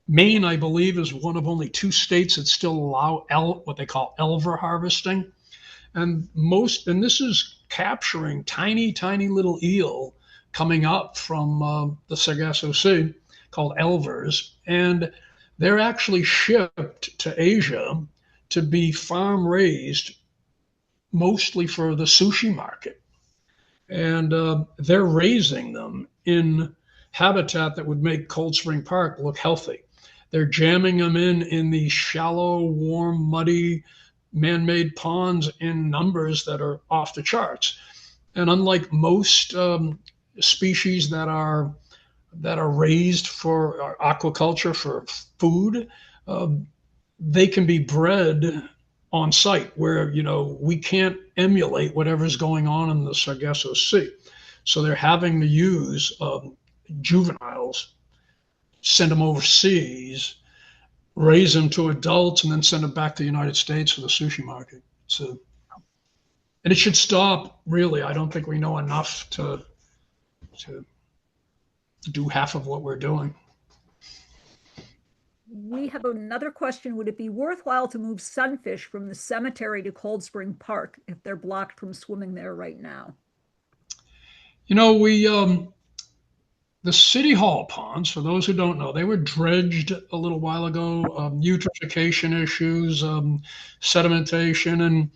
Maine, I believe, is one of only 2 states that still allow what they call elver harvesting. And this is capturing tiny, tiny little eel coming up from the Sargasso Sea called elvers. And they're actually shipped to Asia to be farm raised, mostly for the sushi market. And they're raising them in habitat that would make Cold Spring Park look healthy. They're jamming them in these shallow, warm, muddy, man-made ponds in numbers that are off the charts. And unlike most species that are raised for aquaculture for food, they can be bred on site where we can't emulate whatever's going on in the Sargasso Sea. So they're having to use juveniles, send them overseas, raise them to adults, and then send them back to the United States for the sushi market. So, and it should stop. Really, I don't think we know enough to do half of what we're doing. We have another question. Would it be worthwhile to move sunfish from the cemetery to Cold Spring Park if they're blocked from swimming there right now? The City Hall ponds, for those who don't know, they were dredged a little while ago, eutrophication issues, sedimentation, and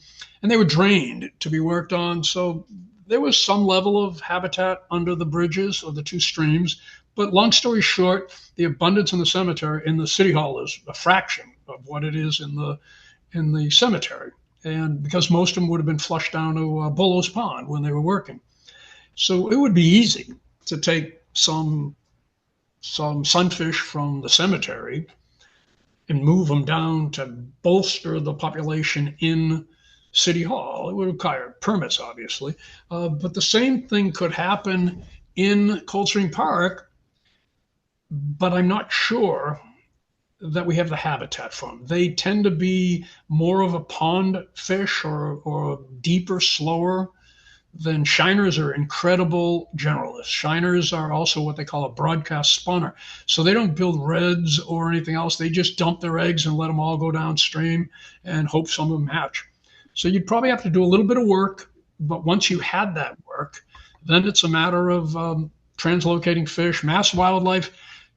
they were drained to be worked on. So there was some level of habitat under the bridges of the 2 streams. But long story short, the abundance in the cemetery, in the City Hall, is a fraction of what it is in the cemetery. And because most of them would have been flushed down to Bolo's Pond when they were working. So it would be easy to take some sunfish from the cemetery and move them down to bolster the population in City Hall. It would require permits, obviously, but the same thing could happen in Cold Spring Park, but I'm not sure that we have the habitat for them. They tend to be more of a pond fish or deeper, slower. Then shiners are incredible generalists. Shiners are also what they call a broadcast spawner. So they don't build redds or anything else. They just dump their eggs and let them all go downstream and hope some of them hatch. So you'd probably have to do a little bit of work, but once you had that work, then it's a matter of translocating fish. Mass Wildlife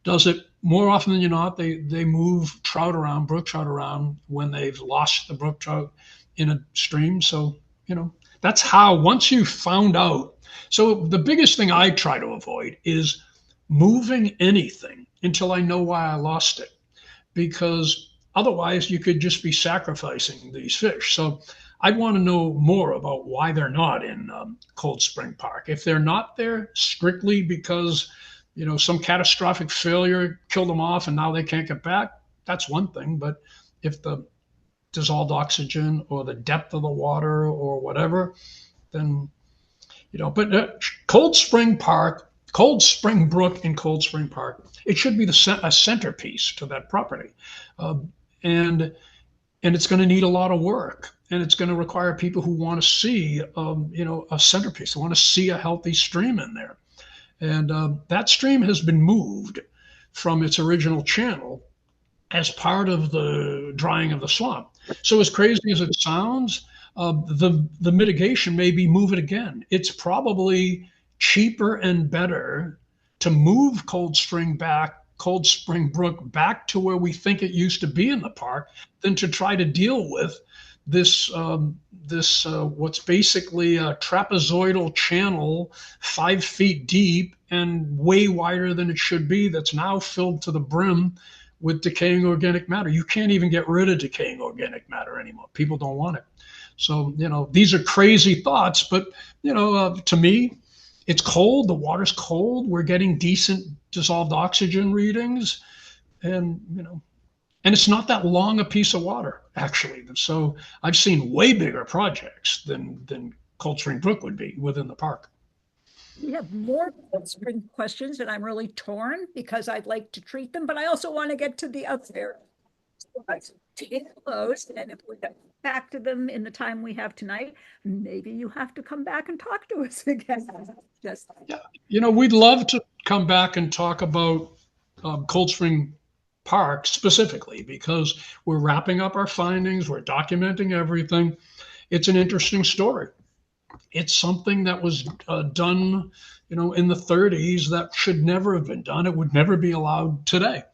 does it more often than not. They move trout around, brook trout around when they've lost the brook trout in a stream. So, that's how, once you found out. So the biggest thing I try to avoid is moving anything until I know why I lost it, because otherwise you could just be sacrificing these fish. So I'd want to know more about why they're not in Cold Spring Park. If they're not there strictly because, some catastrophic failure killed them off and now they can't get back, that's one thing. But if the dissolved oxygen or the depth of the water or whatever, then, but Cold Spring Park, Cold Spring Brook in Cold Spring Park, it should be a centerpiece to that property. And it's going to need a lot of work. and it's going to require people who want to see, a centerpiece. They want to see a healthy stream in there. And that stream has been moved from its original channel as part of the drying of the swamp. So as crazy as it sounds, the mitigation may be move it again. It's probably cheaper and better to move Cold Spring Brook back to where we think it used to be in the park than to try to deal with this what's basically a trapezoidal channel 5 feet deep and way wider than it should be, that's now filled to the brim with decaying organic matter. You can't even get rid of decaying organic matter anymore. People don't want it. So, these are crazy thoughts, but, to me, it's cold. The water's cold. We're getting decent dissolved oxygen readings. And, and it's not that long a piece of water, actually. So I've seen way bigger projects than Cold Spring Brook would be within the park. We have more Cold Spring questions, and I'm really torn because I'd like to treat them, but I also want to get to the other. So let's take those, and if we get back to them in the time we have tonight, maybe you have to come back and talk to us again. Yeah, we'd love to come back and talk about Cold Spring Park specifically, because we're wrapping up our findings, we're documenting everything. It's an interesting story. It's something that was done, in the 30s that should never have been done. It would never be allowed today.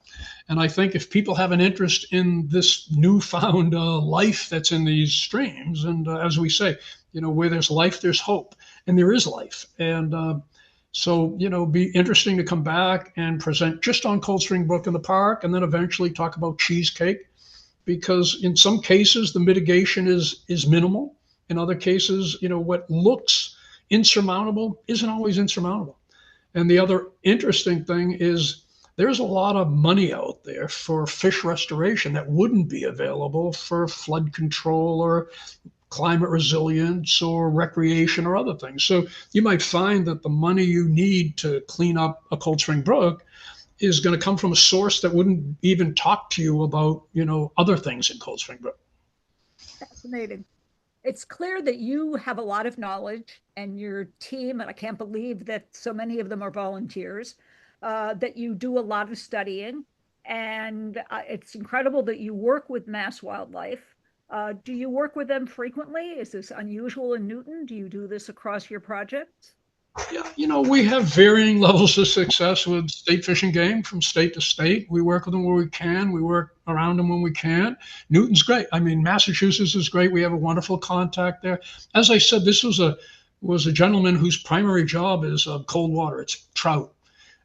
And I think if people have an interest in this newfound life that's in these streams, and as we say, where there's life, there's hope, and there is life. And so, be interesting to come back and present just on Cold Spring Brook in the park, and then eventually talk about Cheesecake, because in some cases the mitigation is minimal. In other cases, what looks insurmountable isn't always insurmountable. And the other interesting thing is there's a lot of money out there for fish restoration that wouldn't be available for flood control or climate resilience or recreation or other things. So you might find that the money you need to clean up a Cold Spring Brook is going to come from a source that wouldn't even talk to you about, other things in Cold Spring Brook. Fascinating. It's clear that you have a lot of knowledge, and your team, and I can't believe that so many of them are volunteers, that you do a lot of studying, and it's incredible that you work with Mass Wildlife. Do you work with them frequently? Is this unusual in Newton? Do you do this across your projects? Yeah, we have varying levels of success with state fish and game from state to state. We work with them where we can. We work around them when we can. Newton's great. I mean, Massachusetts is great. We have a wonderful contact there. As I said, this was a gentleman whose primary job is cold water. It's trout.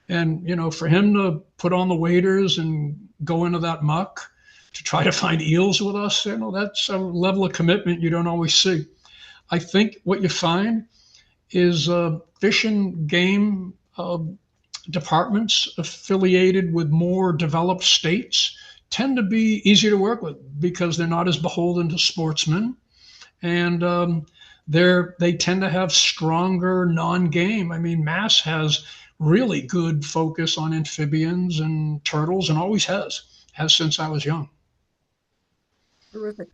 And, for him to put on the waders and go into that muck to try to find eels with us, that's a level of commitment you don't always see. I think what you find is fish and game departments affiliated with more developed states tend to be easier to work with because they're not as beholden to sportsmen, and they tend to have stronger non-game. I mean, Mass has really good focus on amphibians and turtles, and always has since I was young. Terrific.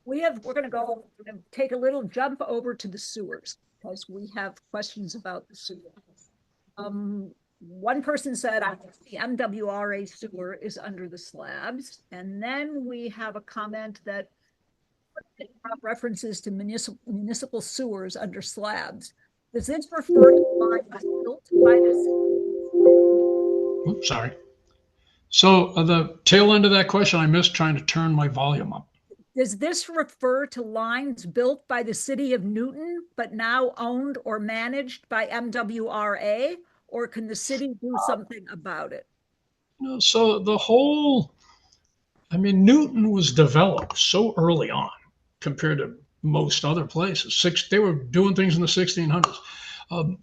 We're going to take a little jump over to the sewers, because we have questions about the sewer. One person said, the MWRA sewer is under the slabs. And then we have a comment that references to municipal sewers under slabs. Does this refer to lines built by the city? Oops, sorry. So the tail end of that question, I missed trying to turn my volume up. Does this refer to lines built by the city of Newton, but now owned or managed by MWRA, or can the city do something about it? So Newton was developed so early on compared to most other places. They were doing things in the 1600s.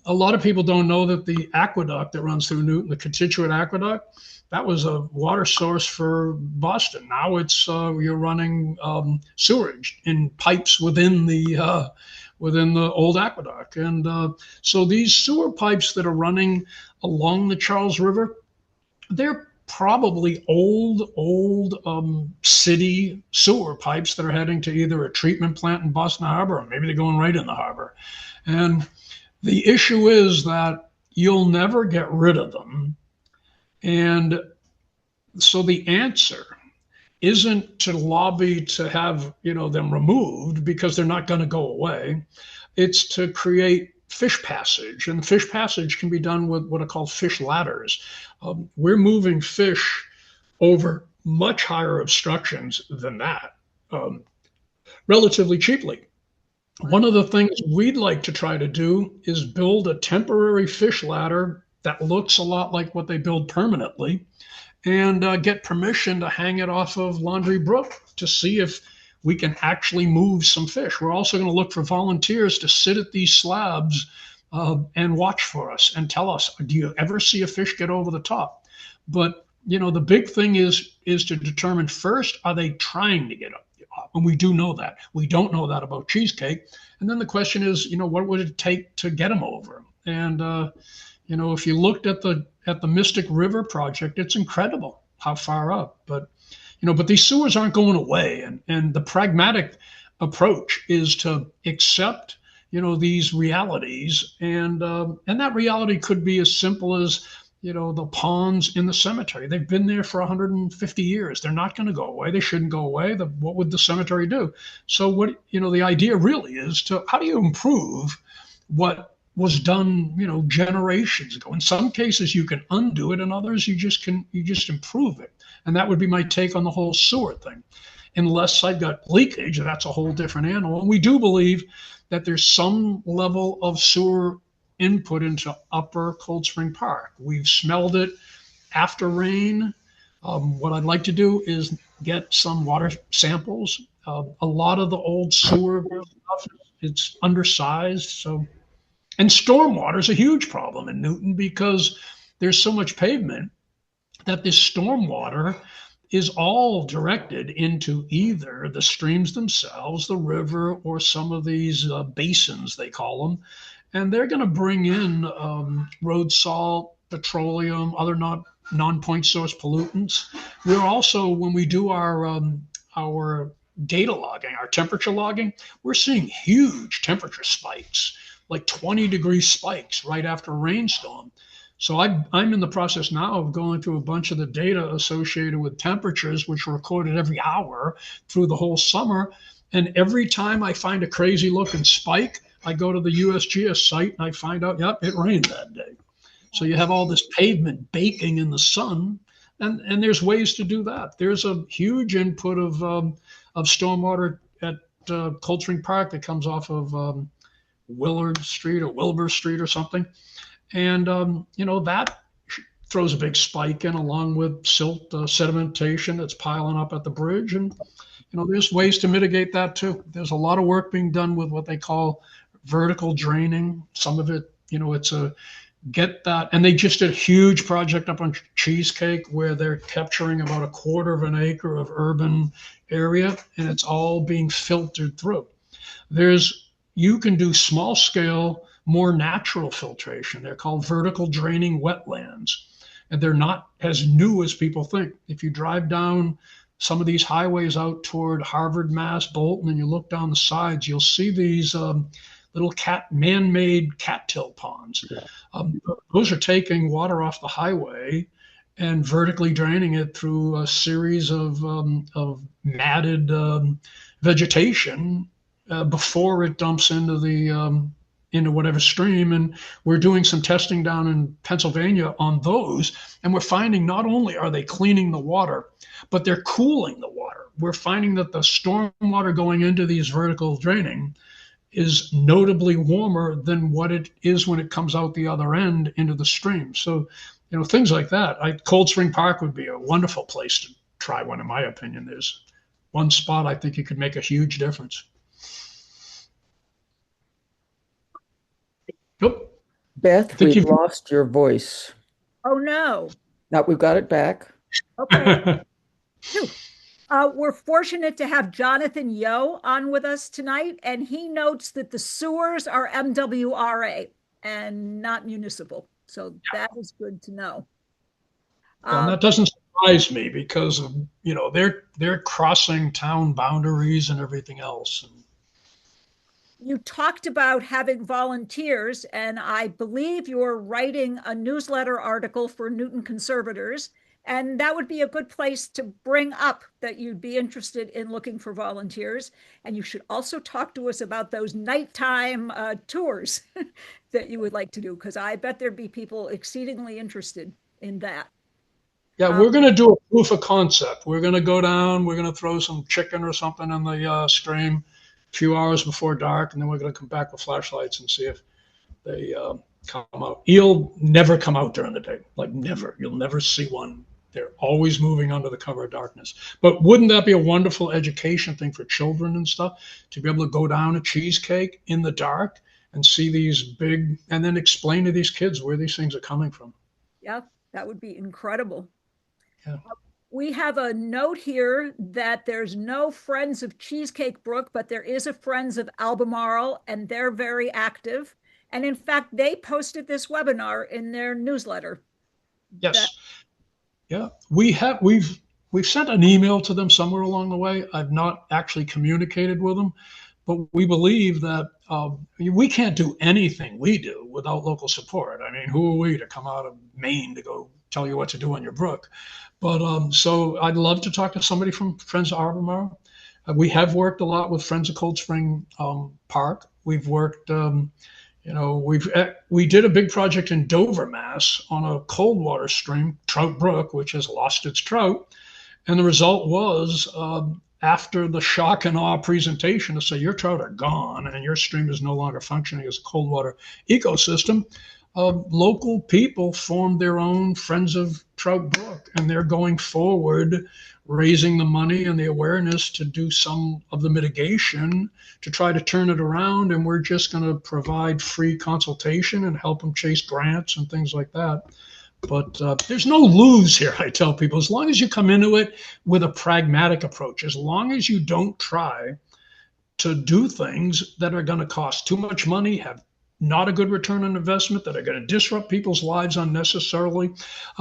A lot of people don't know that the aqueduct that runs through Newton, the Constituent Aqueduct, that was a water source for Boston. Now it's you're running sewerage in pipes within the old aqueduct, and so these sewer pipes that are running along the Charles River, they're probably old city sewer pipes that are heading to either a treatment plant in Boston Harbor, or maybe they're going right in the harbor. And the issue is that you'll never get rid of them. And so the answer isn't to lobby to have them removed, because they're not going to go away. It's to create fish passage, and fish passage can be done with what are called fish ladders. We're moving fish over much higher obstructions than that, relatively cheaply. One of the things we'd like to try to do is build a temporary fish ladder that looks a lot like what they build permanently, and get permission to hang it off of Laundry Brook to see if we can actually move some fish. We're also going to look for volunteers to sit at these slabs and watch for us and tell us, do you ever see a fish get over the top? But the big thing is to determine first, are they trying to get up? And we do know that. We don't know that about Cheesecake. And then the question is, what would it take to get them over? And if you looked at the Mystic River project, it's incredible how far up. But these sewers aren't going away. And the pragmatic approach is to accept these realities, and that reality could be as simple as the ponds in the cemetery. They've been there for 150 years. They're not going to go away. They shouldn't go away. What would the cemetery do? So the idea really is to, how do you improve what was done generations ago? In some cases you can undo it, in others you just improve it. And that would be my take on the whole sewer thing. Unless I've got leakage, that's a whole different animal. And we do believe that there's some level of sewer input into Upper Cold Spring Park. We've smelled it after rain. What I'd like to do is get some water samples. A lot of the old sewer stuff, it's undersized. So, and stormwater is a huge problem in Newton, because there's so much pavement that this stormwater is all directed into either the streams themselves, the river, or some of these basins, they call them. And they're going to bring in road salt, petroleum, other non-point source pollutants. We're also, when we do our data logging, our temperature logging, we're seeing huge temperature spikes, like 20-degree spikes right after a rainstorm. So I'm in the process now of going through a bunch of the data associated with temperatures, which are recorded every hour through the whole summer. And every time I find a crazy looking spike, I go to the USGS site and I find out, yep, it rained that day. So you have all this pavement baking in the sun, and there's ways to do that. There's a huge input of stormwater at Cold Spring Park that comes off of Willard Street or Wilbur Street or something. And, that throws a big spike in, along with silt sedimentation that's piling up at the bridge. And, there's ways to mitigate that too. There's a lot of work being done with what they call vertical draining. Some of it, it's a get that. And they just did a huge project up on Cheesecake where they're capturing about 1/4 of an acre of urban area, and it's all being filtered through. You can do small scale, more natural filtration. They're called vertical draining wetlands, and they're not as new as people think. If you drive down some of these highways out toward Harvard, Mass, Bolton, and you look down the sides, you'll see these little man-made cattail ponds. Yeah. Those are taking water off the highway and vertically draining it through a series of matted vegetation before it dumps into whatever stream. And we're doing some testing down in Pennsylvania on those, and we're finding not only are they cleaning the water, but they're cooling the water. We're finding that the storm water going into these vertical draining is notably warmer than what it is when it comes out the other end into the stream. So, things like that. Cold Spring Park would be a wonderful place to try one, in my opinion. There's one spot I think you could make a huge difference. Yep. Beth, we've lost your voice. Oh, no. Now we've got it back. Okay. We're fortunate to have Jonathan Yo on with us tonight, and he notes that the sewers are MWRA and not municipal. So that is good to know. And Um, that doesn't surprise me because of, they're crossing town boundaries and everything else. And you talked about having volunteers, and I believe you're writing a newsletter article for Newton conservators. And that would be a good place to bring up that you'd be interested in looking for volunteers. And you should also talk to us about those nighttime tours that you would like to do, because I bet there'd be people exceedingly interested in that. yeah, Um, we're going to do a proof of concept. We're going to go down, we're going to throw some chicken or something in the stream a few hours before dark, and then we're going to come back with flashlights and see if they come out. Eel never come out during the day, like never. You'll never see one. They're always moving under the cover of darkness. But wouldn't that be a wonderful education thing for children and stuff to be able to go down a Cheesecake in the dark and see these big, and then explain to these kids where these things are coming from? yeah, that would be incredible. Yeah. We have a note here that there's no Friends of Cheesecake Brook, but there is a Friends of Albemarle, and they're very active. And in fact, they posted this webinar in their newsletter. That Yes. Yeah. We've sent an email to them somewhere along the way. I've not actually communicated with them, but we believe that we can't do anything we do without local support. I mean, who are we to come out of Maine to go tell you what to do on your brook? But so I'd love to talk to somebody from Friends of Albemarle. We have worked a lot with Friends of Cold Spring Park. We've worked, we did a big project in Dover, Mass, on a cold water stream, Trout Brook, which has lost its trout. And the result was, after the shock and awe presentation to say your trout are gone and your stream is no longer functioning as a cold water ecosystem, local people formed their own Friends of Trout Brook, and they're going forward raising the money and the awareness to do some of the mitigation to try to turn it around. And we're just going to provide free consultation and help them chase grants and things like that. But there's no lose here, I tell people. As long as you come into it with a pragmatic approach, as long as you don't try to do things that are going to cost too much money, have not a good return on investment, that are going to disrupt people's lives unnecessarily,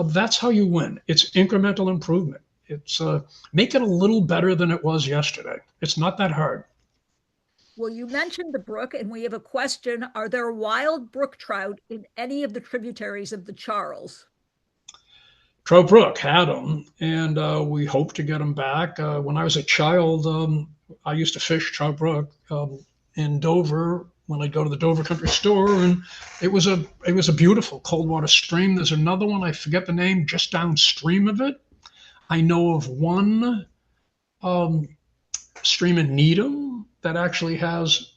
that's how you win. It's incremental improvement. It's make it a little better than it was yesterday. It's not that hard. Well, you mentioned the brook, and we have a question. Are there wild brook trout in any of the tributaries of the Charles? Trout Brook had them, and we hope to get them back. When I was a child, I used to fish Trout Brook in Dover when I'd go to the Dover Country Store, and it was a beautiful cold water stream. There's another one, I forget the name, just downstream of it. I know of one stream in Needham that actually has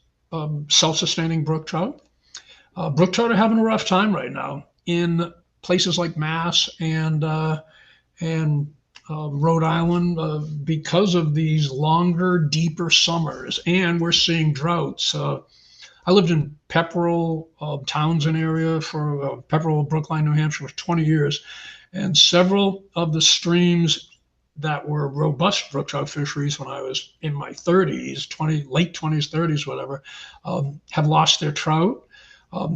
self-sustaining brook trout. Brook trout are having a rough time right now in places like Mass and Rhode Island because of these longer, deeper summers, and we're seeing droughts. I lived in Pepperell, Townsend area for Pepperell, Brookline, New Hampshire for 20 years, and several of the streams that were robust brook trout fisheries when I was in my 30s, late 20s, 30s, whatever, have lost their trout.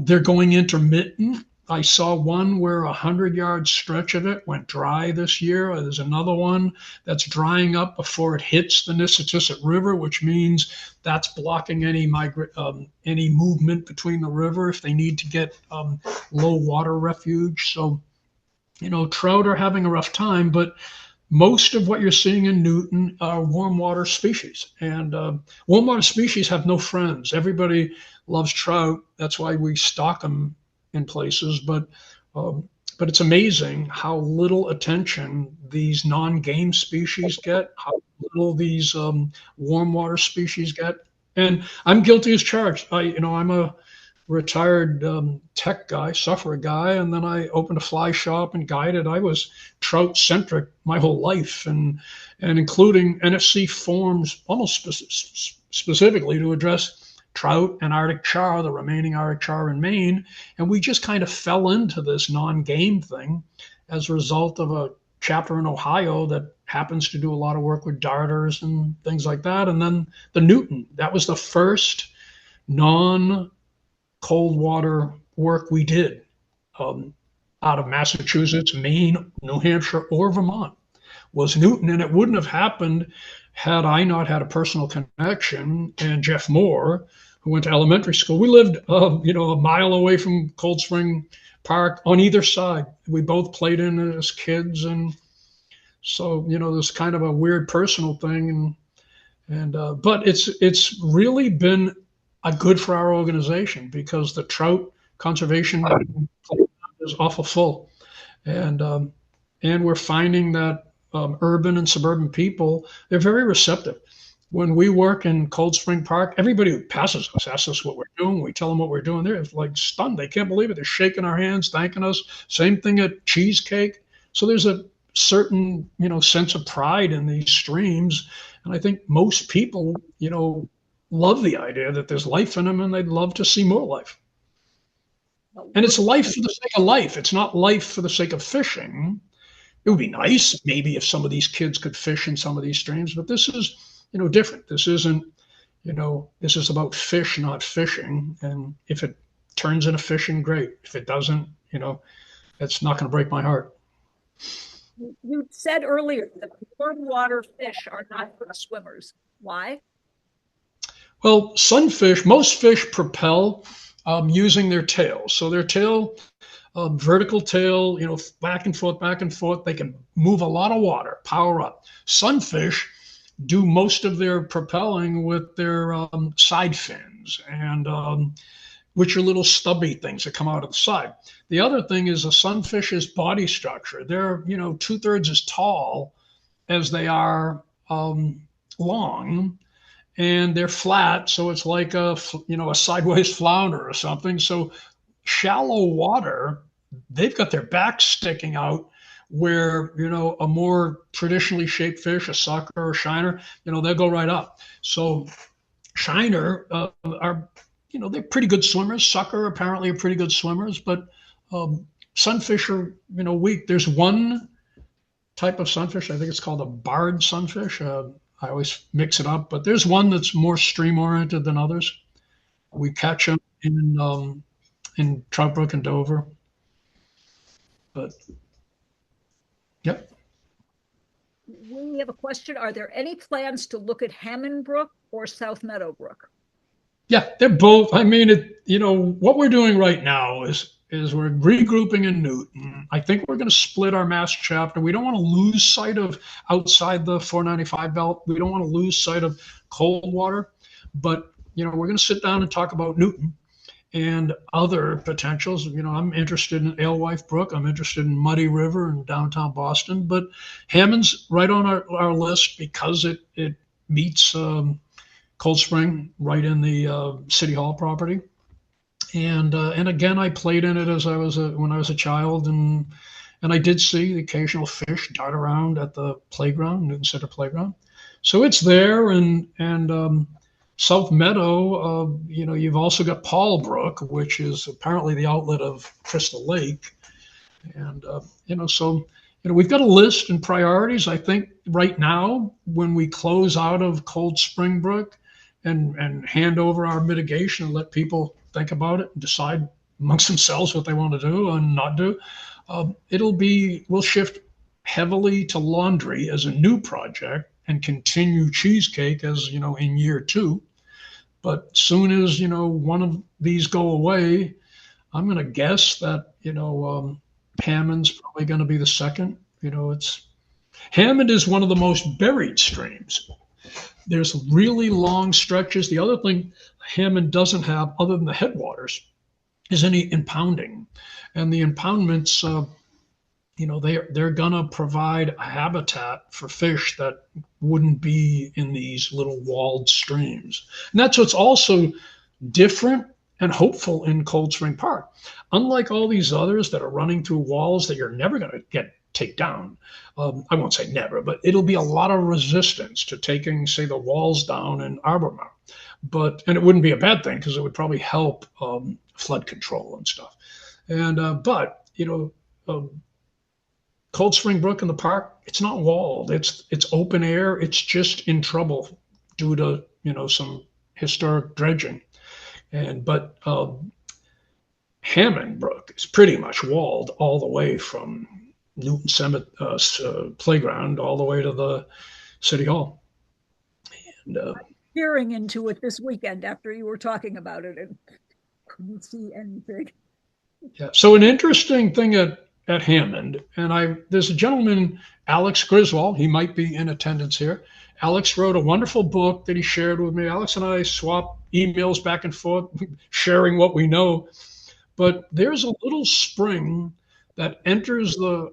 They're going intermittent. I saw one where 100-yard stretch of it went dry this year. There's another one that's drying up before it hits the Nissitissit River, which means that's blocking any movement between the river if they need to get low water refuge. So, trout are having a rough time, but most of what you're seeing in Newton are warm water species, and warm water species have no friends. Everybody loves trout. That's why we stock them in places, but it's amazing how little attention these non-game species get, how little these warm water species get. And I'm guilty as charged. I'm a retired tech guy, software guy, and then I opened a fly shop and guided. I was trout centric my whole life, and including NFC forms almost specifically to address trout and Arctic char, the remaining Arctic char in Maine. And we just kind of fell into this non-game thing as a result of a chapter in Ohio that happens to do a lot of work with darters and things like that. And then the Newton, that was the first non-cold water work we did. out of Massachusetts, Maine, New Hampshire, or Vermont was Newton. And it wouldn't have happened had I not had a personal connection. And Jeff Moore, who went to elementary school, we lived, a mile away from Cold Spring Park on either side. We both played in it as kids. And so, there's kind of a weird personal thing. But it's really been a good for our organization because the trout conservation is awful full. And we're finding that urban and suburban people, they're very receptive. When we work in Cold Spring Park, everybody who passes us asks us what we're doing. We tell them what we're doing. They're like stunned. They can't believe it. They're shaking our hands, thanking us. Same thing at Cheesecake. So there's a certain, sense of pride in these streams. And I think most people, love the idea that there's life in them and they'd love to see more life. And it's life for the sake of life. It's not life for the sake of fishing. It would be nice maybe if some of these kids could fish in some of these streams, but this is, different. This isn't, this is about fish, not fishing. And if it turns into fishing, great. If it doesn't, it's not going to break my heart. You said earlier that warm water fish are not for swimmers. Why? Well, sunfish, most fish propel using their tail. So their tail, vertical tail, back and forth. They can move a lot of water, power up. Sunfish do most of their propelling with their side fins, and which are little stubby things that come out of the side. The other thing is a sunfish's body structure. They're, 2/3 as tall as they are long, and they're flat. So it's like a sideways flounder or something. So shallow water, they've got their back sticking out where, a more traditionally shaped fish, a sucker or a shiner, they'll go right up. So shiner are, they're pretty good swimmers. Sucker apparently are pretty good swimmers, but sunfish are, weak. There's one type of sunfish, I think it's called a barred sunfish. I always mix it up, but there's one that's more stream oriented than others. We catch them in Trout Brook and Dover. But yep. We have a question. Are there any plans to look at Hammond Brook or South Meadow Brook? Yeah, they're both. I mean, what we're doing right now is we're regrouping in Newton. I think we're going to split our Mass chapter. We don't want to lose sight of outside the 495 belt. We don't want to lose sight of Coldwater, but we're going to sit down and talk about Newton and other potentials. I'm interested in Alewife Brook. I'm interested in Muddy River in downtown Boston, but Hammond's right on our list because it meets Cold Spring right in the City Hall property. And again, I played in it when I was a child, and I did see the occasional fish dart around at the playground, Newton Center playground. So it's there, and South Meadow, you've also got Paul Brook, which is apparently the outlet of Crystal Lake. And, so, we've got a list and priorities. I think right now, when we close out of Cold Spring Brook and hand over our mitigation and let people think about it and decide amongst themselves what they want to do and not do, we'll shift heavily to laundry as a new project and continue Cheesecake as, in year 2. But soon as, one of these go away, I'm going to guess that, Hammond's probably going to be the second. Hammond is one of the most buried streams. There's really long stretches. The other thing Hammond doesn't have, other than the headwaters, is any impounding. And the impoundments, they're gonna provide a habitat for fish that wouldn't be in these little walled streams. And that's what's also different and hopeful in Cold Spring Park. Unlike all these others that are running through walls that you're never gonna take down. I won't say never, but it'll be a lot of resistance to taking, say, the walls down in Albemarle. And it wouldn't be a bad thing because it would probably help flood control and stuff. Cold Spring Brook in the park, it's not walled. It's open air. It's just in trouble due to some historic dredging. But Hammond Brook is pretty much walled all the way from Newton Playground all the way to the City Hall. And Peering into it this weekend after you were talking about it and couldn't see anything. yeah, so an interesting thing at Hammond, and there's a gentleman, Alex Griswold, he might be in attendance here. Alex wrote a wonderful book that he shared with me. Alex and I swap emails back and forth, sharing what we know. But there's a little spring that enters the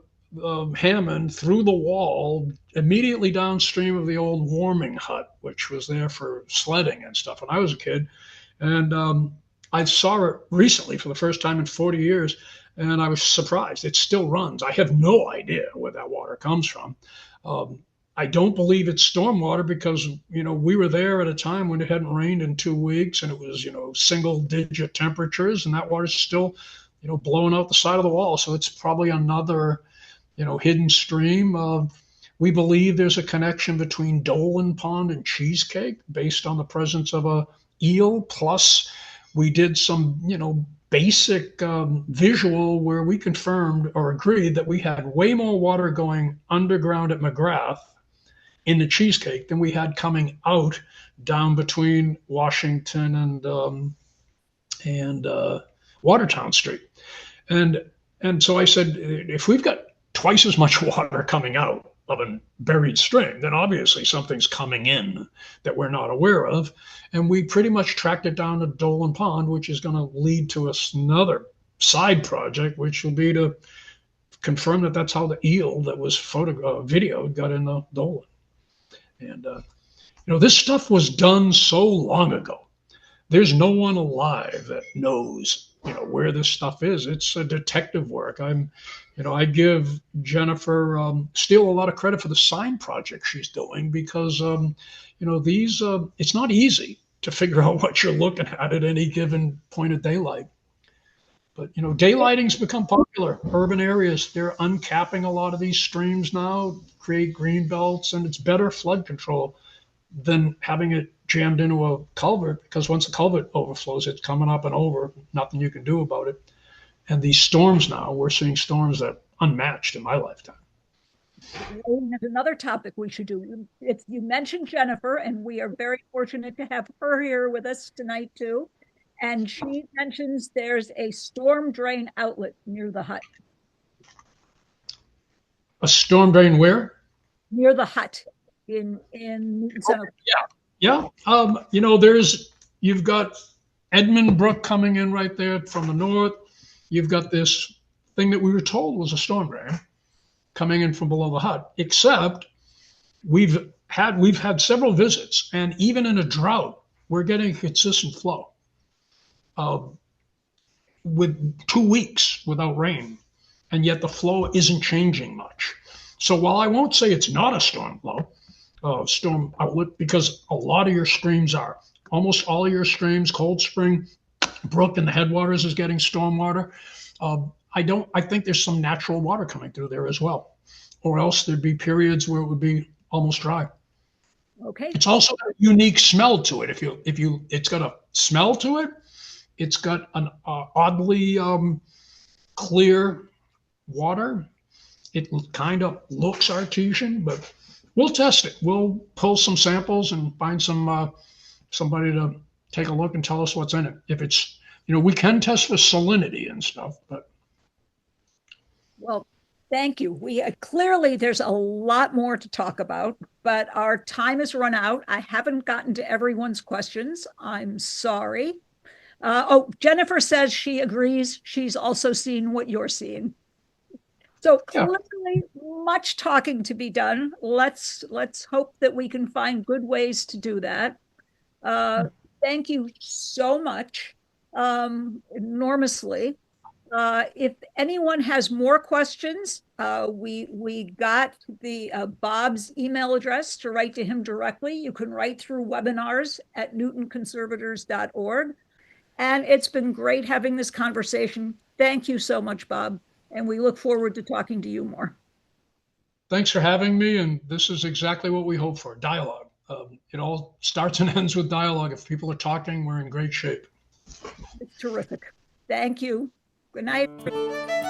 Hammond through the wall immediately downstream of the old warming hut, which was there for sledding and stuff when I was a kid. And I saw it recently for the first time in 40 years, and I was surprised. It still runs. I have no idea where that water comes from. I don't believe it's stormwater because, we were there at a time when it hadn't rained in 2 weeks and it was, single digit temperatures, and that water's still, blowing out the side of the wall. So it's probably another, hidden stream. We believe there's a connection between Dolan Pond and Cheesecake based on the presence of a eel. Plus, we did some, basic visual where we confirmed or agreed that we had way more water going underground at McGrath in the Cheesecake than we had coming out down between Washington and Watertown Street. And so I said, if we've got twice as much water coming out of a buried stream, then obviously something's coming in that we're not aware of. And we pretty much tracked it down to Dolan Pond, which is going to lead to another side project, which will be to confirm that that's how the eel that was videoed got in the Dolan. And, this stuff was done so long ago. There's no one alive that knows, where this stuff is. It's a detective work. I give Jennifer Steele a lot of credit for the sign project she's doing because, it's not easy to figure out what you're looking at any given point of daylight. But, daylighting's become popular. Urban areas, they're uncapping a lot of these streams now, create green belts, and it's better flood control than having it jammed into a culvert, because once the culvert overflows, it's coming up and over, nothing you can do about it. And these storms now, we're seeing storms that are unmatched in my lifetime. There's another topic we should do. You mentioned Jennifer, and we are very fortunate to have her here with us tonight too. And she mentions there's a storm drain outlet near the hut. A storm drain where? Near the hut in Newton Center. Yeah. You've got Edmund Brook coming in right there from the north. You've got this thing that we were told was a storm drain coming in from below the hut, except we've had several visits, and even in a drought, we're getting a consistent flow. With 2 weeks without rain, and yet the flow isn't changing much. So while I won't say it's not a storm outlet, because a lot of your streams are, almost all of your streams, Cold Spring, Brook, and the headwaters is getting stormwater. I think there's some natural water coming through there as well, or else there'd be periods where it would be almost dry. Okay. It's also a unique smell to it. It's got a smell to it. It's got an oddly clear water. It kind of looks artesian, but we'll test it. We'll pull some samples and find somebody to take a look and tell us what's in it. If it's, we can test for salinity and stuff, but. Well, thank you. Clearly there's a lot more to talk about, but our time has run out. I haven't gotten to everyone's questions. I'm sorry. Jennifer says she agrees. She's also seen what you're seeing. So clearly, much talking to be done. Let's hope that we can find good ways to do that. Thank you so much, enormously. If anyone has more questions, we got the Bob's email address to write to him directly. You can write through webinars@newtonconservators.org. And it's been great having this conversation. Thank you so much, Bob. And we look forward to talking to you more. Thanks for having me. And this is exactly what we hope for, dialogue. It all starts and ends with dialogue. If people are talking, we're in great shape. It's terrific. Thank you. Good night.